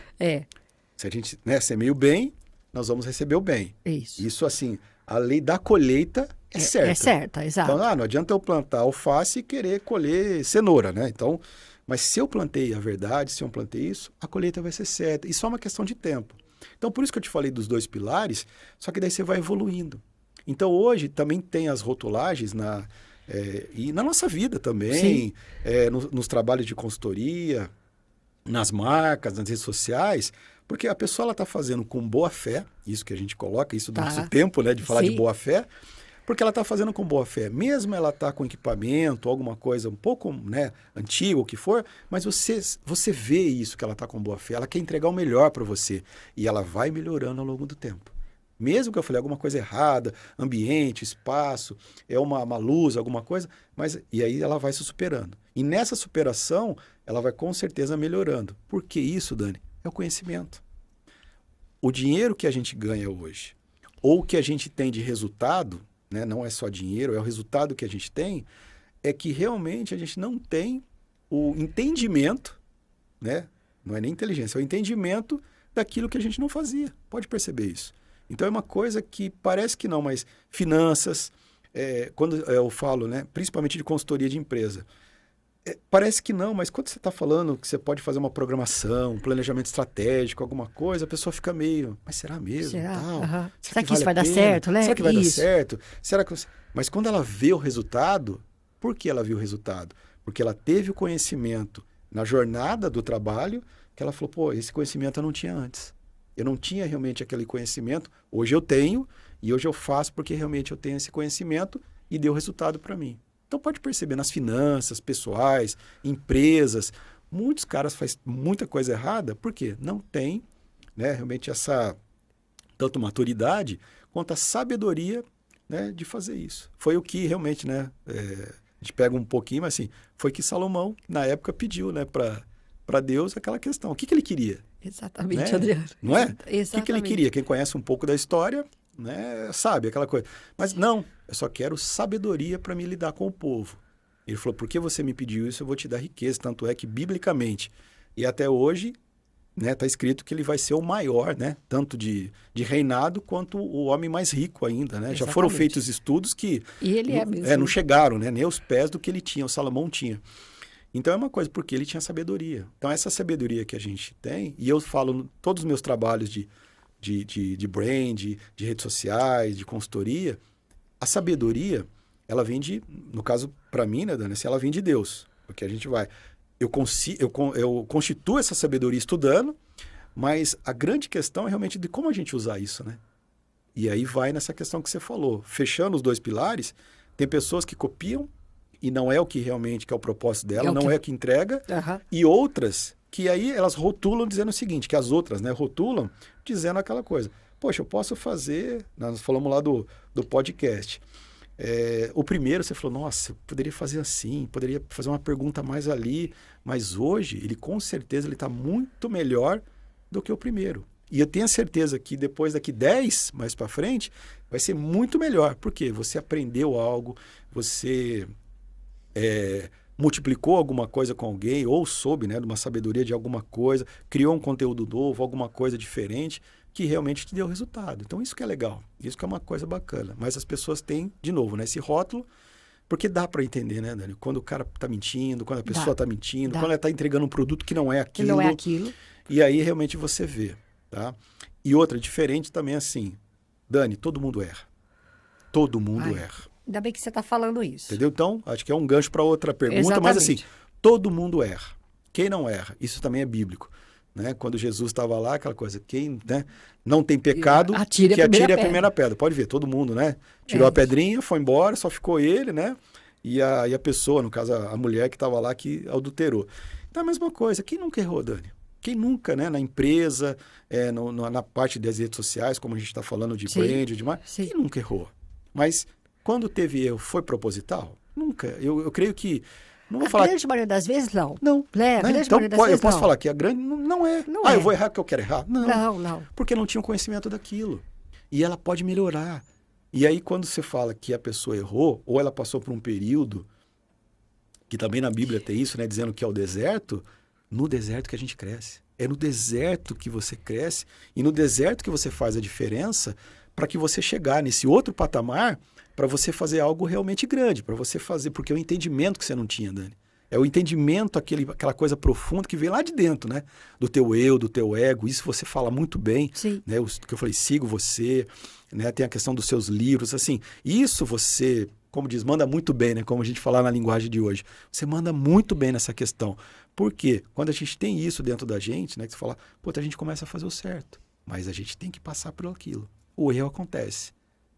se a gente, né, semeia o bem, nós vamos receber o bem. Isso assim, a lei da colheita é certa. É certa, exato. Então, não adianta eu plantar alface e querer colher cenoura, né? Então, mas se eu plantei a verdade, se eu plantei isso, a colheita vai ser certa. E só uma questão de tempo. Então, por isso que eu te falei dos 2 pilares, só que daí você vai evoluindo. Então, hoje também tem as rotulagens e na nossa vida também, nos trabalhos de consultoria, nas marcas, nas redes sociais, porque a pessoa está fazendo com boa fé, isso que a gente coloca, isso do nosso tempo, né, de falar de boa fé, Porque ela está fazendo com boa fé. Mesmo ela está com equipamento, alguma coisa um pouco, né, antiga, o que for, mas você vê isso que ela está com boa fé. Ela quer entregar o melhor para você. E ela vai melhorando ao longo do tempo. Mesmo que eu falei alguma coisa errada, ambiente, espaço, é uma luz, alguma coisa, e aí ela vai se superando. E nessa superação, ela vai com certeza melhorando. Por que isso, Dani? É o conhecimento. O dinheiro que a gente ganha hoje, ou que a gente tem de resultado, né, não é só dinheiro, é o resultado que a gente tem, é que realmente a gente não tem o entendimento, né? Não é nem inteligência, é o entendimento daquilo que a gente não fazia. Pode perceber isso. Então é uma coisa que parece que não, mas finanças, quando eu falo, né, principalmente de consultoria de empresa, parece que não, mas quando você está falando que você pode fazer uma programação, um planejamento estratégico, alguma coisa, a pessoa fica meio, mas será mesmo? Será? Tal? Uhum. Será que isso vai dar pena? certo, né? Será que vai dar Isso. certo? Será que... Mas quando ela vê o resultado, por que ela viu o resultado? Porque ela teve o conhecimento na jornada do trabalho, que ela falou, pô, esse conhecimento eu não tinha antes. Eu não tinha realmente aquele conhecimento, hoje eu tenho, e hoje eu faço porque realmente eu tenho esse conhecimento e deu resultado para mim. Então pode perceber, nas finanças, pessoais, empresas, muitos caras fazem muita coisa errada, porque não tem, né, realmente essa tanto maturidade quanto a sabedoria, né, de fazer isso. Foi o que realmente, né, a gente pega um pouquinho, mas assim, foi que Salomão, na época, pediu, né, para Deus aquela questão. O que ele queria? Exatamente, Né? Adriano. Não é? Exatamente. O que ele queria? Quem conhece um pouco da história, né, sabe aquela coisa. Mas não, eu só quero sabedoria para me lidar com o povo. Ele falou, porque você me pediu isso, eu vou te dar riqueza. Tanto é que, biblicamente, e até hoje, né, tá escrito que ele vai ser o maior, né, tanto de reinado quanto o homem mais rico ainda. Né? Já foram feitos estudos que e ele mesmo. Não chegaram, né, nem aos pés do que ele tinha, o Salomão tinha. Então é uma coisa, porque ele tinha sabedoria. Então essa sabedoria que a gente tem, e eu falo em todos os meus trabalhos de brand, de redes sociais, de consultoria, a sabedoria, ela vem no caso para mim, né, Dani, assim, ela vem de Deus. Porque a gente vai... Eu constituo essa sabedoria estudando, mas a grande questão é realmente de como a gente usar isso, né? E aí vai nessa questão que você falou. Fechando os dois pilares, tem pessoas que copiam, e não é o que realmente que é o propósito dela, não é o que entrega, e outras que aí elas rotulam dizendo o seguinte, que as outras, né, rotulam dizendo aquela coisa. Poxa, eu posso fazer, nós falamos lá do podcast, o primeiro você falou, nossa, eu poderia fazer assim, poderia fazer uma pergunta mais ali, mas hoje ele com certeza ele está muito melhor do que o primeiro. E eu tenho a certeza que depois daqui 10 mais para frente vai ser muito melhor, porque você aprendeu algo, você... multiplicou alguma coisa com alguém, ou soube, né, de uma sabedoria de alguma coisa, criou um conteúdo novo, alguma coisa diferente, que realmente te deu resultado. Então, isso que é legal, isso que é uma coisa bacana. Mas as pessoas têm, de novo, né, esse rótulo, porque dá para entender, né, Dani? Quando o cara está mentindo, quando a pessoa está mentindo, quando ela está entregando um produto que não é aquilo. Que não é aquilo. E aí, realmente, você vê, tá? E outra, diferente também assim, Dani, todo mundo erra. Todo mundo erra. Ainda bem que você está falando isso. Entendeu? Então, acho que é um gancho para outra pergunta, Exatamente. mas assim, todo mundo erra. Quem não erra? Isso também é bíblico. Né? Quando Jesus estava lá, aquela coisa, quem, né, não tem pecado, atire que atire a primeira pedra. Pode ver, todo mundo, né? Tirou a pedrinha, foi embora, só ficou ele, né? E a pessoa, no caso, a mulher que estava lá, que adulterou. Então, a mesma coisa. Quem nunca errou, Dani? Quem nunca, né? Na empresa, na parte das redes sociais, como a gente está falando de brand, quem nunca errou? Mas... quando teve erro, foi proposital? Nunca. Eu creio que... Não vou falar... grande maioria das vezes, não. Não. A grande então, maioria das vezes, eu posso não. falar que a grande não é. Não é. Eu vou errar porque eu quero errar? Não. Não. Porque não tinha conhecimento daquilo. E ela pode melhorar. E aí, quando você fala que a pessoa errou, ou ela passou por um período, que também na Bíblia tem isso, né? Dizendo que é o deserto, no deserto que a gente cresce. É no deserto que você cresce e no deserto que você faz a diferença para que você chegar nesse outro patamar, para você fazer algo realmente grande, para você fazer, porque é o entendimento que você não tinha, Dani. É o entendimento, aquela coisa profunda que vem lá de dentro, né? Do teu eu, do teu ego. Isso você fala muito bem. Sim. Né? Que eu falei, sigo você, né? Tem a questão dos seus livros, assim. Isso você, como diz, manda muito bem, né? Como a gente falar na linguagem de hoje. Você manda muito bem nessa questão. Por quê? Quando a gente tem isso dentro da gente, né? Que você fala, pô, a gente começa a fazer o certo. Mas a gente tem que passar por aquilo. O erro acontece.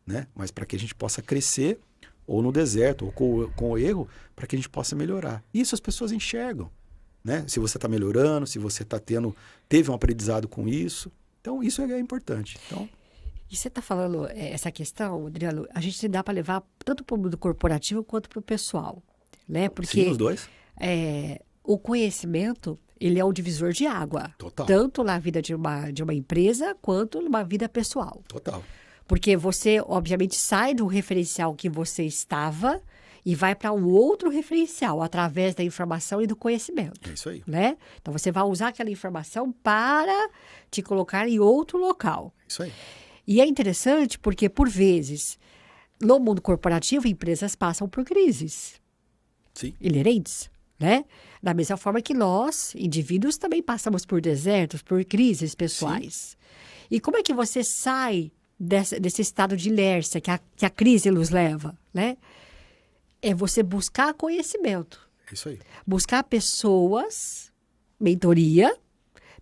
né? Mas para que a gente possa crescer, ou no deserto, ou com o erro, para que a gente possa melhorar. Isso as pessoas enxergam, né? Se você está melhorando, se você teve um aprendizado com isso. Então, isso é importante. Então, E você está falando essa questão, Adriano, a gente dá para levar tanto para o mundo corporativo quanto para o pessoal, né? Porque sim, os dois. O conhecimento, ele é um divisor de água. Total. Tanto na vida de uma empresa, quanto numa vida pessoal. Total. Porque você, obviamente, sai do referencial que você estava e vai para um outro referencial, através da informação e do conhecimento. É isso aí. Né? Então, você vai usar aquela informação para te colocar em outro local. É isso aí. E é interessante porque, por vezes, no mundo corporativo, empresas passam por crises Sim. inerentes, né? Da mesma forma que nós, indivíduos, também passamos por desertos, por crises pessoais. Sim. E como é que você sai desse estado de inércia que a crise nos leva, né? É você buscar conhecimento. É isso aí. Buscar pessoas, mentoria,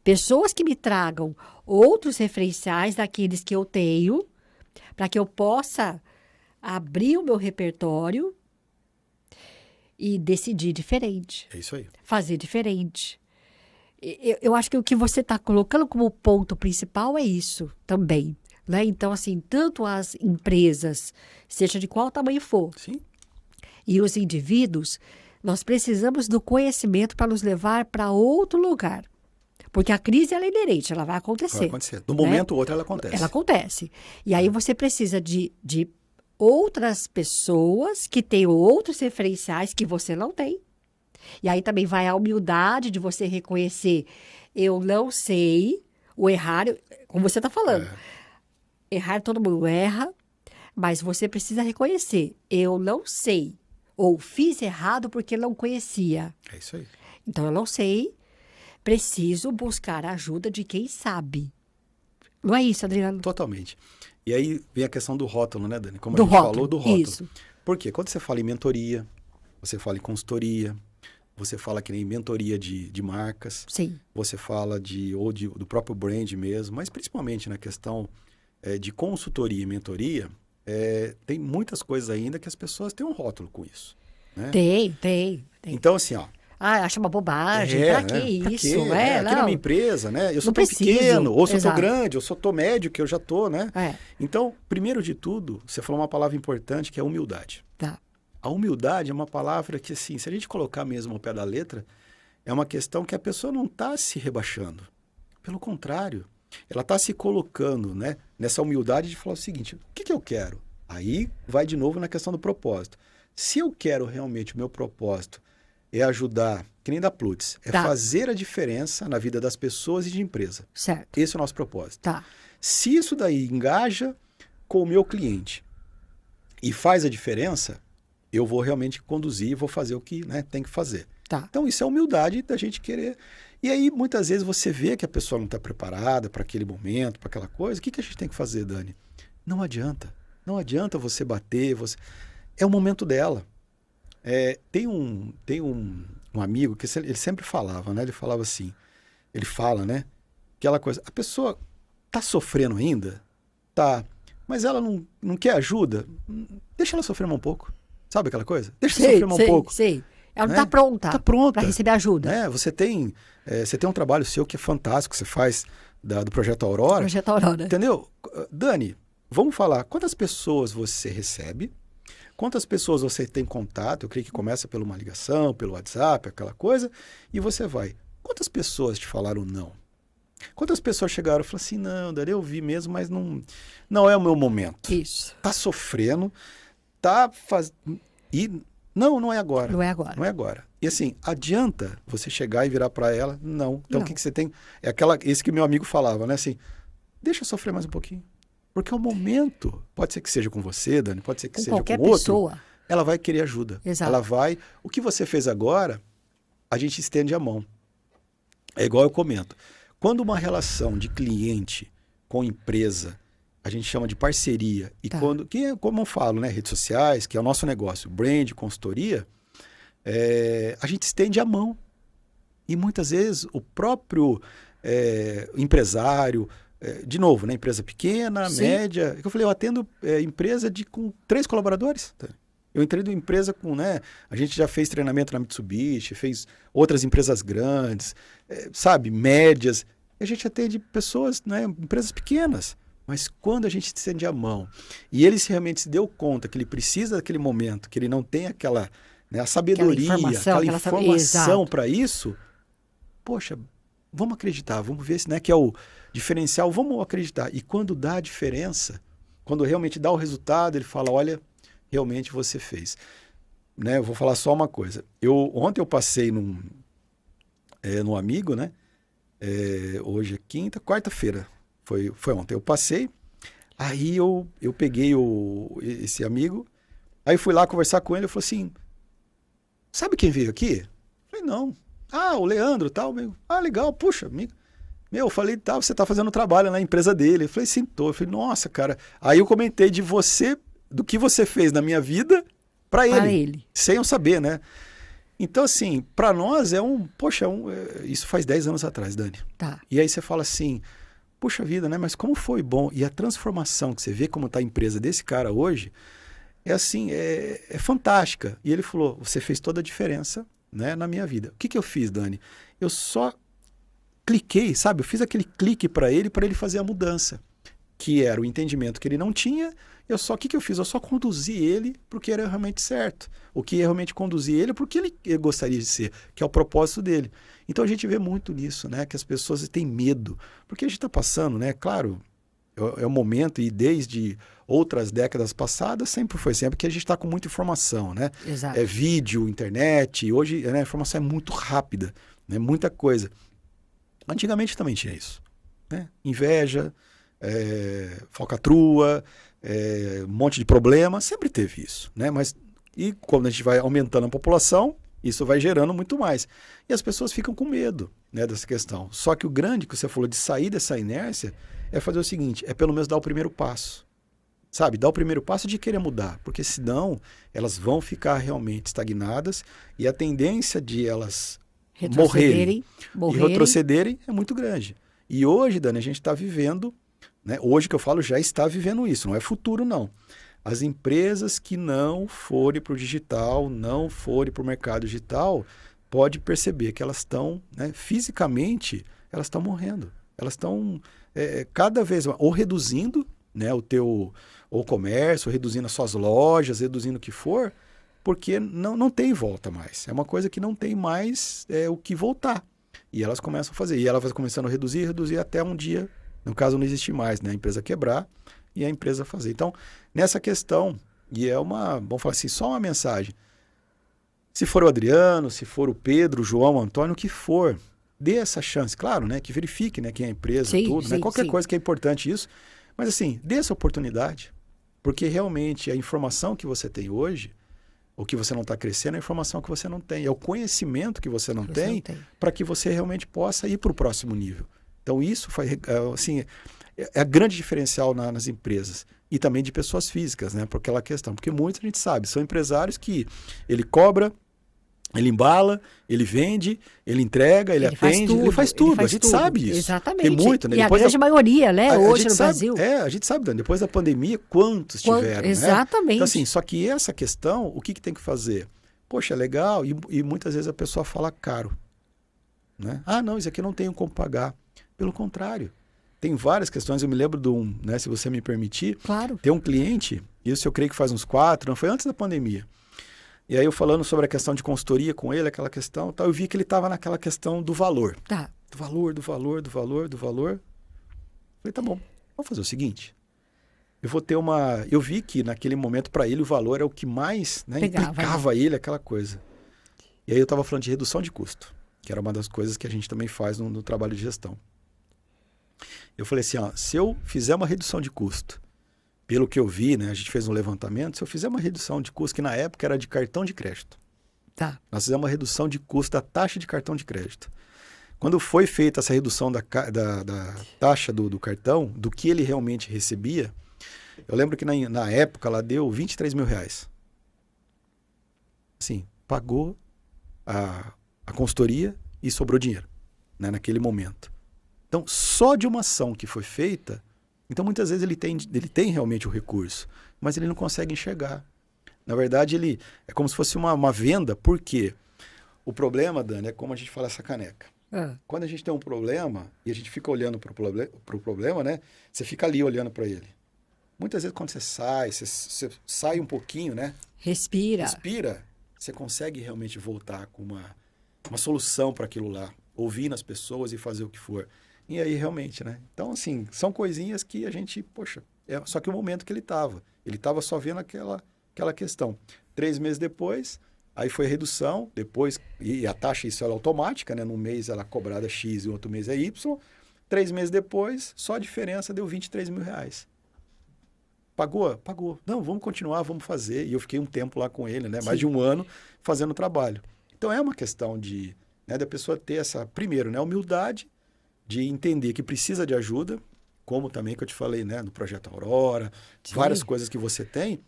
pessoas que me tragam outros referenciais daqueles que eu tenho, para que eu possa abrir o meu repertório e decidir diferente. É isso aí. Fazer diferente. Eu acho que o que você está colocando como ponto principal é isso também. Né? Então, assim, tanto as empresas, seja de qual tamanho for, sim, e os indivíduos, nós precisamos do conhecimento para nos levar para outro lugar. Porque a crise ela é inerente, ela vai acontecer. Vai acontecer. De um momento ou outro ela acontece. Ela acontece. E aí você precisa de outras pessoas que tenham outros referenciais que você não tem. E aí também vai a humildade de você reconhecer, eu não sei, o errar, como você está falando. Errar, todo mundo erra, mas você precisa reconhecer, eu não sei, ou fiz errado porque não conhecia. É isso aí. Então, eu não sei, preciso buscar a ajuda de quem sabe. Não é isso, Adriano? Totalmente. E aí vem a questão do rótulo, né, Dani? Como Do a gente rótulo, falou, do rótulo. isso. Por quê? Quando você fala em mentoria, você fala em consultoria, você fala que nem mentoria de marcas, Sim. você fala do próprio brand mesmo, mas principalmente na questão de consultoria e mentoria, tem muitas coisas ainda que as pessoas têm um rótulo com isso. Né? Tem. Então, assim, ó. Acha uma bobagem, pra que isso? Pra quê? Aqui numa empresa, né? Eu sou tão pequeno, ou se eu tô grande, ou se eu tô médio, que eu já tô, né? Então, primeiro de tudo, você falou uma palavra importante, que é humildade. Tá. A humildade é uma palavra que, assim, se a gente colocar mesmo ao pé da letra, é uma questão que a pessoa não está se rebaixando. Pelo contrário, ela está se colocando, né, nessa humildade de falar o seguinte, o que eu quero? Aí vai de novo na questão do propósito. Se eu quero realmente, o meu propósito é ajudar, que nem da Plutz, fazer a diferença na vida das pessoas e de empresa. Certo. Esse é o nosso propósito. Tá. Se isso daí engaja com o meu cliente e faz a diferença, eu vou realmente conduzir, vou fazer o que, né, tem que fazer. Tá. Então, isso é humildade da gente querer. E aí, muitas vezes, você vê que a pessoa não está preparada para aquele momento, para aquela coisa. O que a gente tem que fazer, Dani? Não adianta. Não adianta você bater. É o momento dela. Tem um amigo que ele sempre falava, né? Ele falava assim, ele fala, né? Aquela coisa, a pessoa tá sofrendo ainda? Tá. Mas ela não quer ajuda? Deixa ela sofrer mais um pouco. Sabe aquela coisa? Deixa ela sofrer mais um pouco. Sei. Ela não está pronta. Está pronta. Para receber ajuda. Né? Você tem um trabalho seu que é fantástico, você faz do Projeto Aurora. Projeto Aurora. Entendeu? Dani, vamos falar, quantas pessoas você recebe? Quantas pessoas você tem contato? Eu creio que começa por uma ligação, pelo WhatsApp, aquela coisa, e você vai. Quantas pessoas te falaram não? Quantas pessoas chegaram e falaram assim, não, Dani, eu vi mesmo, mas não é o meu momento. Isso. Tá sofrendo, tá fazendo... E não é agora. Não é agora. Não é agora. E assim, adianta você chegar e virar para ela, não. Então, o que você tem? É esse que meu amigo falava, né? Assim, deixa eu sofrer mais um pouquinho. Porque o momento, pode ser que seja com você, Dani, pode ser que seja com outro. Qualquer pessoa. Ela vai querer ajuda. Exato. Ela vai... O que você fez agora, a gente estende a mão. É igual eu comento. Quando uma relação de cliente com empresa, a gente chama de parceria, e como eu falo, né, redes sociais, que é o nosso negócio, brand, consultoria, a gente estende a mão. E muitas vezes o próprio empresário, de novo, né? Empresa pequena, Sim. média. Eu falei, eu atendo empresa com 3 colaboradores. Eu entrei numa empresa com, né? A gente já fez treinamento na Mitsubishi, fez outras empresas grandes, sabe, médias. E a gente atende pessoas, né? Empresas pequenas. Mas quando a gente estende a mão e ele realmente se deu conta que ele precisa daquele momento, que ele não tem aquela, né, a sabedoria, aquela informação para isso, poxa, vamos acreditar, vamos ver se, né, que é o diferencial, vamos acreditar. E quando dá a diferença, quando realmente dá o resultado, ele fala, olha, realmente você fez. Né, eu vou falar só uma coisa. Ontem eu passei num amigo, né? Hoje é quarta-feira. Foi ontem. Eu passei, aí eu peguei esse amigo, aí fui lá conversar com ele, eu falei assim, sabe quem veio aqui? Eu falei, não. Ah, o Leandro e tal. Ah, legal, puxa, amigo. Eu falei, tá, você tá fazendo trabalho na empresa dele. Eu falei, sim, tô. Eu falei, nossa, cara. Aí eu comentei de você, do que você fez na minha vida para ele, sem eu saber, né? Então, assim, para nós isso faz 10 anos atrás, Dani. Tá. E aí você fala assim, puxa vida, né? Mas como foi bom. E a transformação que você vê como está a empresa desse cara hoje, é assim, é fantástica. E ele falou, você fez toda a diferença, né, na minha vida. O que eu fiz, Dani? Eu só cliquei, sabe? Eu fiz aquele clique para ele fazer a mudança. Que era o entendimento que ele não tinha. O que eu fiz? Eu só conduzi ele para o que era realmente certo. O que realmente conduzir ele para o que ele gostaria de ser, que é o propósito dele. Então a gente vê muito nisso, né? Que as pessoas têm medo. Porque a gente está passando, né? Claro, é um momento, e desde outras décadas passadas, sempre que a gente está com muita informação, né? Exato. Vídeo, internet, hoje, né, a informação é muito rápida, né? Muita coisa. Antigamente também tinha isso, né? Inveja, falcatrua, um monte de problema, sempre teve isso, né? E quando a gente vai aumentando a população, isso vai gerando muito mais. E as pessoas ficam com medo, né, dessa questão. Só que o grande que você falou de sair dessa inércia é fazer o seguinte, é pelo menos dar o primeiro passo. Sabe? Dar o primeiro passo de querer mudar, porque senão elas vão ficar realmente estagnadas e a tendência de elas morrerem e retrocederem é muito grande. E hoje, Dani, a gente está vivendo, né? Hoje que eu falo já está vivendo isso, não é futuro não. As empresas que não forem para o digital, não forem para o mercado digital, pode perceber que elas estão, né, fisicamente, elas estão morrendo. Elas estão cada vez mais, ou reduzindo, né, o teu comércio, ou reduzindo as suas lojas, reduzindo o que for, porque não tem volta mais. É uma coisa que não tem mais o que voltar. E elas começam a fazer. E ela vai começando a reduzir até um dia, no caso não existe mais, né, a empresa quebrar e a empresa fazer. Então, nessa questão, e vamos falar assim, só uma mensagem. Se for o Adriano, se for o Pedro, o João, o Antônio, o que for, dê essa chance. Claro, né, que verifique, né, quem é a empresa, sim, tudo, sim, né, qualquer sim. coisa que é importante isso. Mas assim, dê essa oportunidade, porque realmente a informação que você tem hoje, o que você não está crescendo, é a informação que você não tem. É o conhecimento que você não tem para que você realmente possa ir para o próximo nível. Então isso faz, assim, é a grande diferencial nas empresas e também de pessoas físicas, né? Por aquela questão. Porque muitos a gente sabe, são empresários que ele cobra, ele embala, ele vende, ele entrega, ele atende, ele faz tudo. A gente sabe isso. Exatamente. Tem muito, né? E depois a grande maioria, né? Hoje no Brasil. A gente sabe, Dani, depois da pandemia, quantos tiveram, exatamente. Né? Então, assim, só que essa questão, o que tem que fazer? Poxa, é legal, e muitas vezes a pessoa fala caro. Né? Ah, não, isso aqui eu não tenho como pagar. Pelo contrário. Tem várias questões, eu me lembro de né, se você me permitir, claro. Tem um cliente, isso eu creio que faz uns 4, não foi antes da pandemia. E aí eu falando sobre a questão de consultoria com ele, aquela questão, eu vi que ele estava naquela questão do valor. Tá. Do valor. Falei, tá bom, vamos fazer o seguinte. Eu vi que naquele momento para ele o valor é o que mais, né, implicava ele, aquela coisa. E aí eu estava falando de redução de custo, que era uma das coisas que a gente também faz no trabalho de gestão. Eu falei assim, se eu fizer uma redução de custo, pelo que eu vi, né, a gente fez um levantamento, se eu fizer uma redução de custo, que na época era de cartão de crédito. Tá. Nós fizemos uma redução de custo da taxa de cartão de crédito. Quando foi feita essa redução da taxa do cartão, do que ele realmente recebia, eu lembro que na época ela deu R$23 mil. Assim, pagou a consultoria e sobrou dinheiro, né, naquele momento. Então, só de uma ação que foi feita, então muitas vezes ele tem realmente o recurso, mas ele não consegue enxergar. Na verdade, ele é como se fosse uma venda, por quê? O problema, Dani, é como a gente fala essa caneca. Quando a gente tem um problema e a gente fica olhando para o problema, né? Você fica ali olhando para ele. Muitas vezes quando você sai um pouquinho, né? Respira, você consegue realmente voltar com uma solução para aquilo lá, ouvindo as pessoas e fazer o que for. E aí realmente, né? Então, assim, são coisinhas que a gente, poxa, só que o momento que ele estava só vendo aquela questão. 3 meses depois, aí foi a redução, depois, e a taxa isso é automática, né? Num mês ela é cobrada X e no outro mês é Y. 3 meses depois, só a diferença deu R$23 mil. Pagou? Pagou. Não, vamos continuar, vamos fazer. E eu fiquei um tempo lá com ele, né? Mais de um ano fazendo o trabalho. Então é uma questão da pessoa ter essa, primeiro, né? Humildade, de entender que precisa de ajuda, como também que eu te falei, né? No Projeto Aurora, várias coisas que você tem,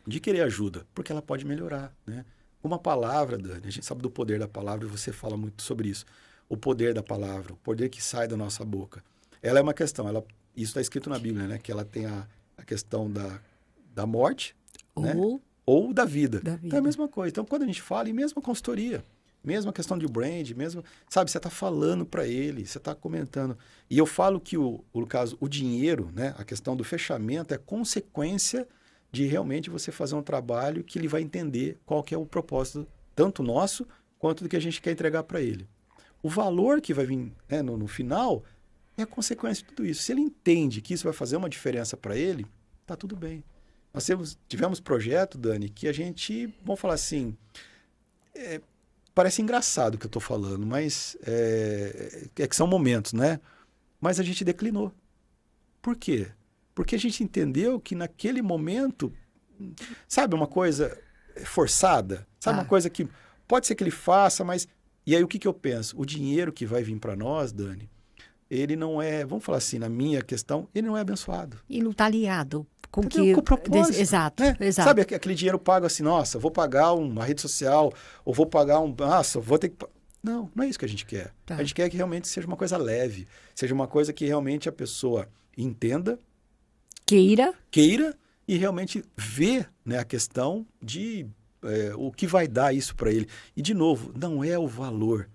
de querer ajuda, porque ela pode melhorar, né? Uma palavra, Dani, a gente sabe do poder da palavra e você fala muito sobre isso. O poder da palavra, o poder que sai da nossa boca. Ela é uma questão, isso está escrito na Bíblia, né? Que ela tem a questão da morte, né? Ou da vida. Então é a mesma coisa. Então, quando a gente fala, e mesmo a consultoria, mesmo a questão de brand, mesmo, sabe, você está falando para ele, você está comentando. E eu falo que, no caso, o dinheiro, né? A questão do fechamento é consequência de realmente você fazer um trabalho que ele vai entender qual que é o propósito, tanto nosso, quanto do que a gente quer entregar para ele. O valor que vai vir, né, no final é a consequência de tudo isso. Se ele entende que isso vai fazer uma diferença para ele, tá tudo bem. Nós tivemos projeto, Dani, que a gente, vamos falar assim, parece engraçado o que eu estou falando, mas é que são momentos, né? Mas a gente declinou. Por quê? Porque a gente entendeu que naquele momento, sabe, uma coisa forçada, sabe, uma coisa que pode ser que ele faça, mas... E aí o que eu penso? O dinheiro que vai vir para nós, Dani, ele não é, vamos falar assim, na minha questão, ele não é abençoado. E não está alinhado com o propósito. Exato, né? exato. Sabe, aquele dinheiro pago assim, nossa, vou pagar uma rede social, ou vou pagar nossa, vou ter que... Não é isso que a gente quer. A gente quer que realmente seja uma coisa leve, seja uma coisa que realmente a pessoa entenda, queira e realmente vê, né, a questão de o que vai dar isso para ele. E, de novo, não é o valor,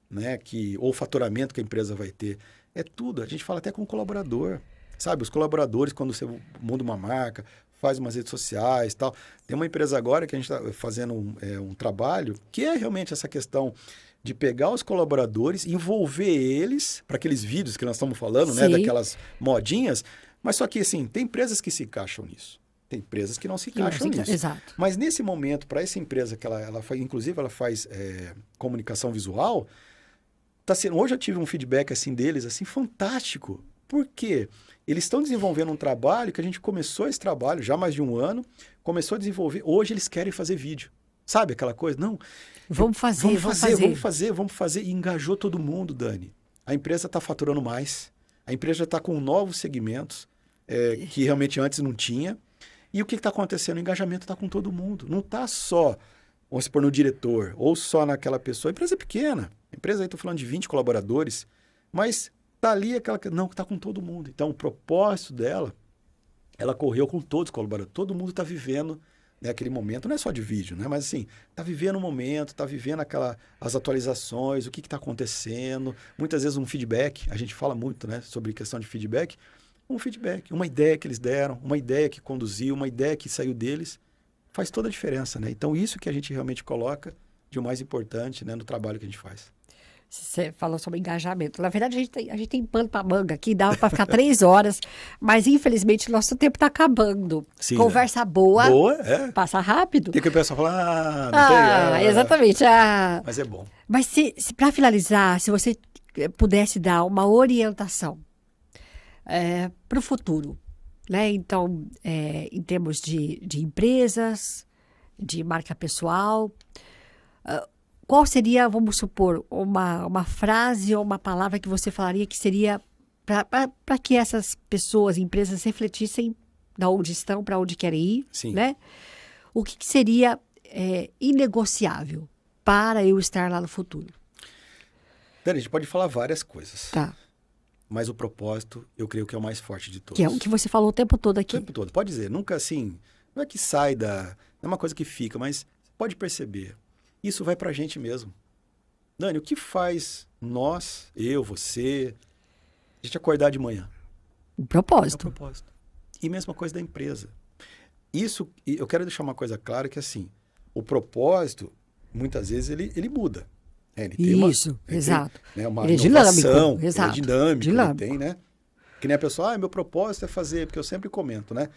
né, ou o faturamento que a empresa vai ter. É tudo. A gente fala até com o colaborador. Sabe, os colaboradores, quando você muda uma marca, faz umas redes sociais e tal. Tem uma empresa agora que a gente está fazendo um trabalho que é realmente essa questão de pegar os colaboradores, envolver eles para aqueles vídeos que nós estamos falando, né, daquelas modinhas. Mas só que, assim, tem empresas que se encaixam nisso. Tem empresas que não se encaixam nisso. Exato. Mas nesse momento, para essa empresa que inclusive ela faz comunicação visual, hoje eu tive um feedback assim deles, assim, fantástico. Por quê? Eles estão desenvolvendo um trabalho que a gente começou esse trabalho já há mais de um ano, começou a desenvolver. Hoje eles querem fazer vídeo. Sabe aquela coisa? Não. Vamos fazer. E engajou todo mundo, Dani. A empresa está faturando mais. A empresa já está com novos segmentos que realmente antes não tinha. E o que está acontecendo? O engajamento está com todo mundo. Não está só, vamos supor, no diretor ou só naquela pessoa. A empresa é pequena. A empresa aí, estou falando de 20 colaboradores. Mas está ali não, está com todo mundo. Então, o propósito dela, ela correu com todos os colaboradores. Todo mundo está vivendo, né, aquele momento. Não é só de vídeo, né? Mas assim, está vivendo o momento, está vivendo as atualizações, o que está acontecendo. Muitas vezes um feedback. A gente fala muito, né, sobre questão de feedback. Um feedback, uma ideia que eles deram, uma ideia que conduziu, uma ideia que saiu deles, faz toda a diferença, né? Então, isso que a gente realmente coloca de o mais importante, né, no trabalho que a gente faz. Você falou sobre engajamento. Na verdade, a gente tem pano para manga aqui, dá para ficar 3 horas, mas infelizmente nosso tempo está acabando. Sim, conversa boa, passa rápido. Tem que o pessoal falar, não tem... Exatamente. Mas é bom. Mas para finalizar, se você pudesse dar uma orientação para o futuro, né? Então, em termos de empresas, de marca pessoal, qual seria, vamos supor, uma frase ou uma palavra que você falaria que seria para que essas pessoas, empresas, refletissem da onde estão, para onde querem ir? Sim. Né? O que seria inegociável para eu estar lá no futuro? Dani, a gente pode falar várias coisas. Tá. mas o propósito, eu creio que é o mais forte de todos. Que é o que você falou o tempo todo O aqui. tempo todo. Pode dizer, nunca assim, não é que sai da... Não é uma coisa que fica, mas pode perceber. Isso vai pra gente mesmo. Dani, o que faz nós, eu, você, a gente acordar de manhã? O É o propósito. propósito. E mesma coisa da empresa. Isso, e eu quero deixar uma coisa clara que assim, o propósito, muitas vezes, ele muda. Ele tem Isso, ele exato. tem, né, uma Ele é inovação, dinâmico, exato. ele é dinâmico, Dinâmico. ele tem, né? Que nem a pessoa, meu propósito é fazer, porque eu sempre comento, né?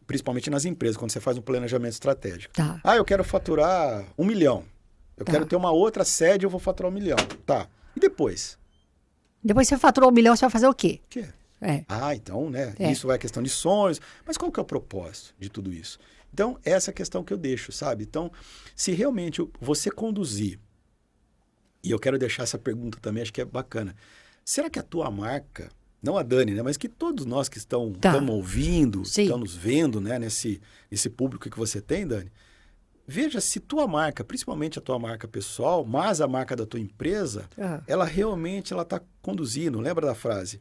Principalmente nas empresas, quando você faz um planejamento estratégico. Tá. Eu quero faturar 1 milhão. Eu Tá. quero ter uma outra sede, eu vou faturar 1 milhão. Tá. E depois? Depois você faturou 1 milhão, você vai fazer o quê? O quê? É. Então, né? É. Isso é questão de sonhos. Mas qual que é o propósito de tudo isso? Então, essa é a questão que eu deixo, sabe? Então, se realmente você conduzir, e eu quero deixar essa pergunta também, acho que é bacana. Será que a tua marca, não a Dani, né? Mas que todos nós que estamos ouvindo, Sim. estão nos vendo, né? Nesse público que você tem, Dani, veja se tua marca, principalmente a tua marca pessoal, mas a marca da tua empresa, ela realmente está conduzindo. Lembra da frase?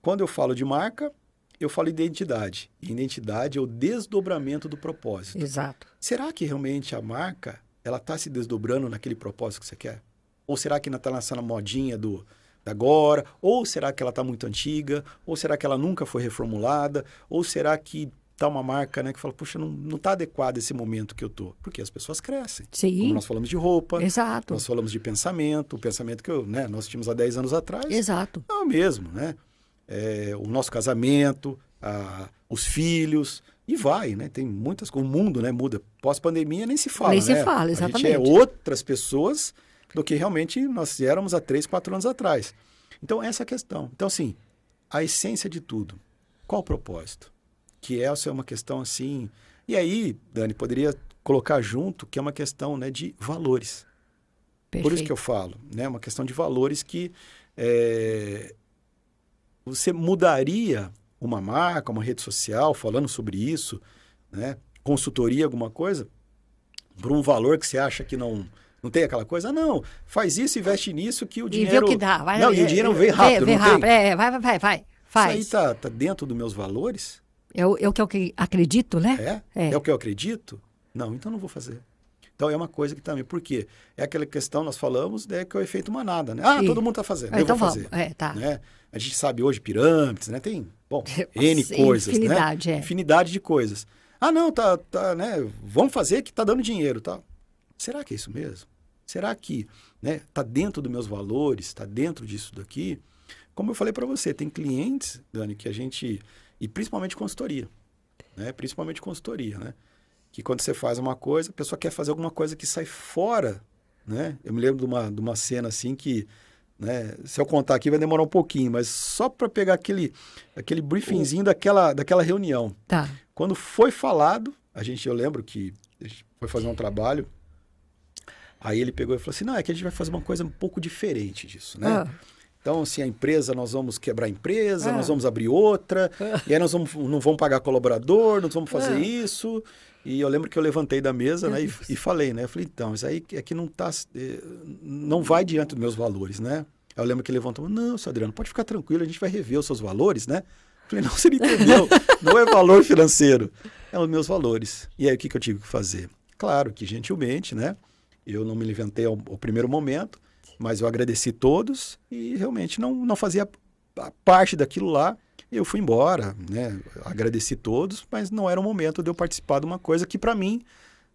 Quando eu falo de marca, eu falo identidade. E identidade é o desdobramento do propósito. Exato. Será que realmente a marca ela está se desdobrando naquele propósito que você quer? Ou será que ainda está lançando a modinha da agora? Ou será que ela está muito antiga? Ou será que ela nunca foi reformulada? Ou será que está uma marca, né, que fala, puxa, não está adequado esse momento que eu estou? Porque as pessoas crescem. Sim. Como nós falamos de roupa, Exato. nós falamos de pensamento, o pensamento que nós tínhamos há 10 anos atrás. Exato. É o mesmo, né? O nosso casamento, os filhos, e vai, né? Tem muitas coisas. O mundo, né, muda. Pós-pandemia nem se fala, Nem né? se fala, exatamente. A gente é outras pessoas do que realmente nós éramos há 3, 4 anos atrás. Então, essa é a questão. Então, assim, a essência de tudo. Qual o propósito? Que essa é uma questão assim... E aí, Dani, poderia colocar junto que é uma questão, né, de valores. Perfeito. Por isso que eu falo, né? Uma questão de valores que você mudaria uma marca, uma rede social, falando sobre isso, né? Consultoria, alguma coisa, por um valor que você acha que não tem aquela coisa? Não, faz isso, investe nisso que o dinheiro... E vê o que dá. Vai, e o dinheiro vem rápido, vê não rápido. tem? Vai. Faz. Isso aí tá dentro dos meus valores? É o que eu acredito, né? É o que eu acredito? Não, então não vou fazer. Então é uma coisa que também, por quê? É aquela questão, nós falamos, que é o efeito manada, né? Todo mundo está fazendo, eu então vou fazer. Tá. Né? A gente sabe hoje pirâmides, né? Tem, N coisas, infinidade, né? Infinidade de coisas. Não, tá, né? Vamos fazer que tá dando dinheiro, tá? Será que é isso mesmo? Será que, né, tá dentro dos meus valores, tá dentro disso daqui? Como eu falei para você, tem clientes, Dani, que a gente... E principalmente consultoria, né? Principalmente consultoria, né? Que quando você faz uma coisa, a pessoa quer fazer alguma coisa que sai fora, né? Eu me lembro de uma cena assim que, né? Se eu contar aqui vai demorar um pouquinho, mas só para pegar aquele briefingzinho daquela reunião. Tá. Quando foi falado, eu lembro que a gente foi fazer um trabalho, aí ele pegou e falou assim, não, é que a gente vai fazer uma coisa um pouco diferente disso, né? Então, assim, a empresa, nós vamos quebrar a empresa, nós vamos abrir outra, e aí nós não vamos pagar colaborador, nós vamos fazer isso. E eu lembro que eu levantei da mesa, né, e falei, né? Eu falei, então, isso aí é que não vai diante dos meus valores, né? Eu lembro que ele levantou, não, seu Adriano, pode ficar tranquilo, a gente vai rever os seus valores, né? Eu falei, não, você não entendeu, não é valor financeiro, é os meus valores. E aí, o que eu tive que fazer? Claro que, gentilmente, né? Eu não me levantei ao primeiro momento, mas eu agradeci todos e realmente não fazia parte daquilo lá. Eu fui embora, né? Agradeci todos, mas não era o momento de eu participar de uma coisa que, para mim,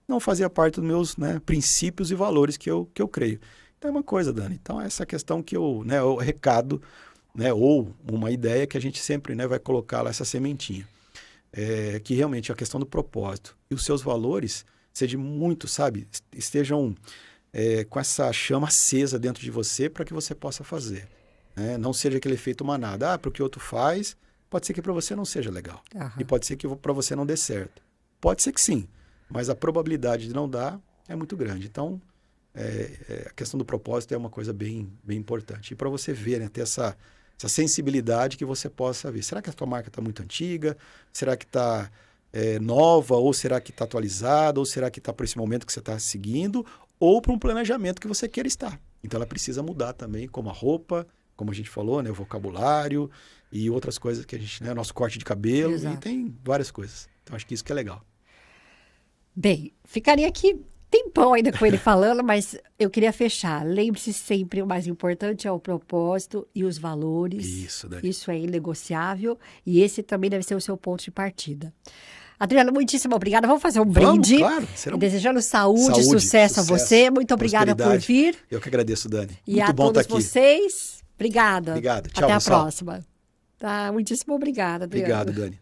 não fazia parte dos meus, né, princípios e valores que eu creio. Então, é uma coisa, Dani. Então, essa questão que o recado, né, ou uma ideia que a gente sempre, né, vai colocar lá, essa sementinha. Que realmente é a questão do propósito. E os seus valores sejam muito, sabe, estejam... com essa chama acesa dentro de você para que você possa fazer. Né? Não seja aquele efeito manada. Porque o outro faz, pode ser que para você não seja legal. E pode ser que para você não dê certo. Pode ser que sim, mas a probabilidade de não dar é muito grande. Então, a questão do propósito é uma coisa bem, bem importante. E para você ver, né, ter essa sensibilidade que você possa ver. Será que a tua marca está muito antiga? Será que está... nova, ou será que está atualizada, ou será que está por esse momento que você está seguindo, ou para um planejamento que você queira estar. Então, ela precisa mudar também, como a roupa, como a gente falou, né? O vocabulário e outras coisas que a gente, né? Nosso corte de cabelo, Exato. e tem várias coisas. Então, acho que isso que é legal. Bem, ficaria aqui tempão ainda com ele falando, mas eu queria fechar. Lembre-se sempre, o mais importante é o propósito e os valores. Isso, Dani. Isso é inegociável e esse também deve ser o seu ponto de partida. Adriano, muitíssimo obrigada. Vamos fazer um brinde. Claro. Será Desejando saúde, Saúde, sucesso a sucesso, você. Muito obrigada por prosperidade. vir. Eu que agradeço, Dani. E Muito a bom estar todos aqui. vocês, obrigada. Obrigado. Tchau, Até a pessoal. próxima. Tá, muitíssimo obrigada, Adriano. Obrigado, Dani.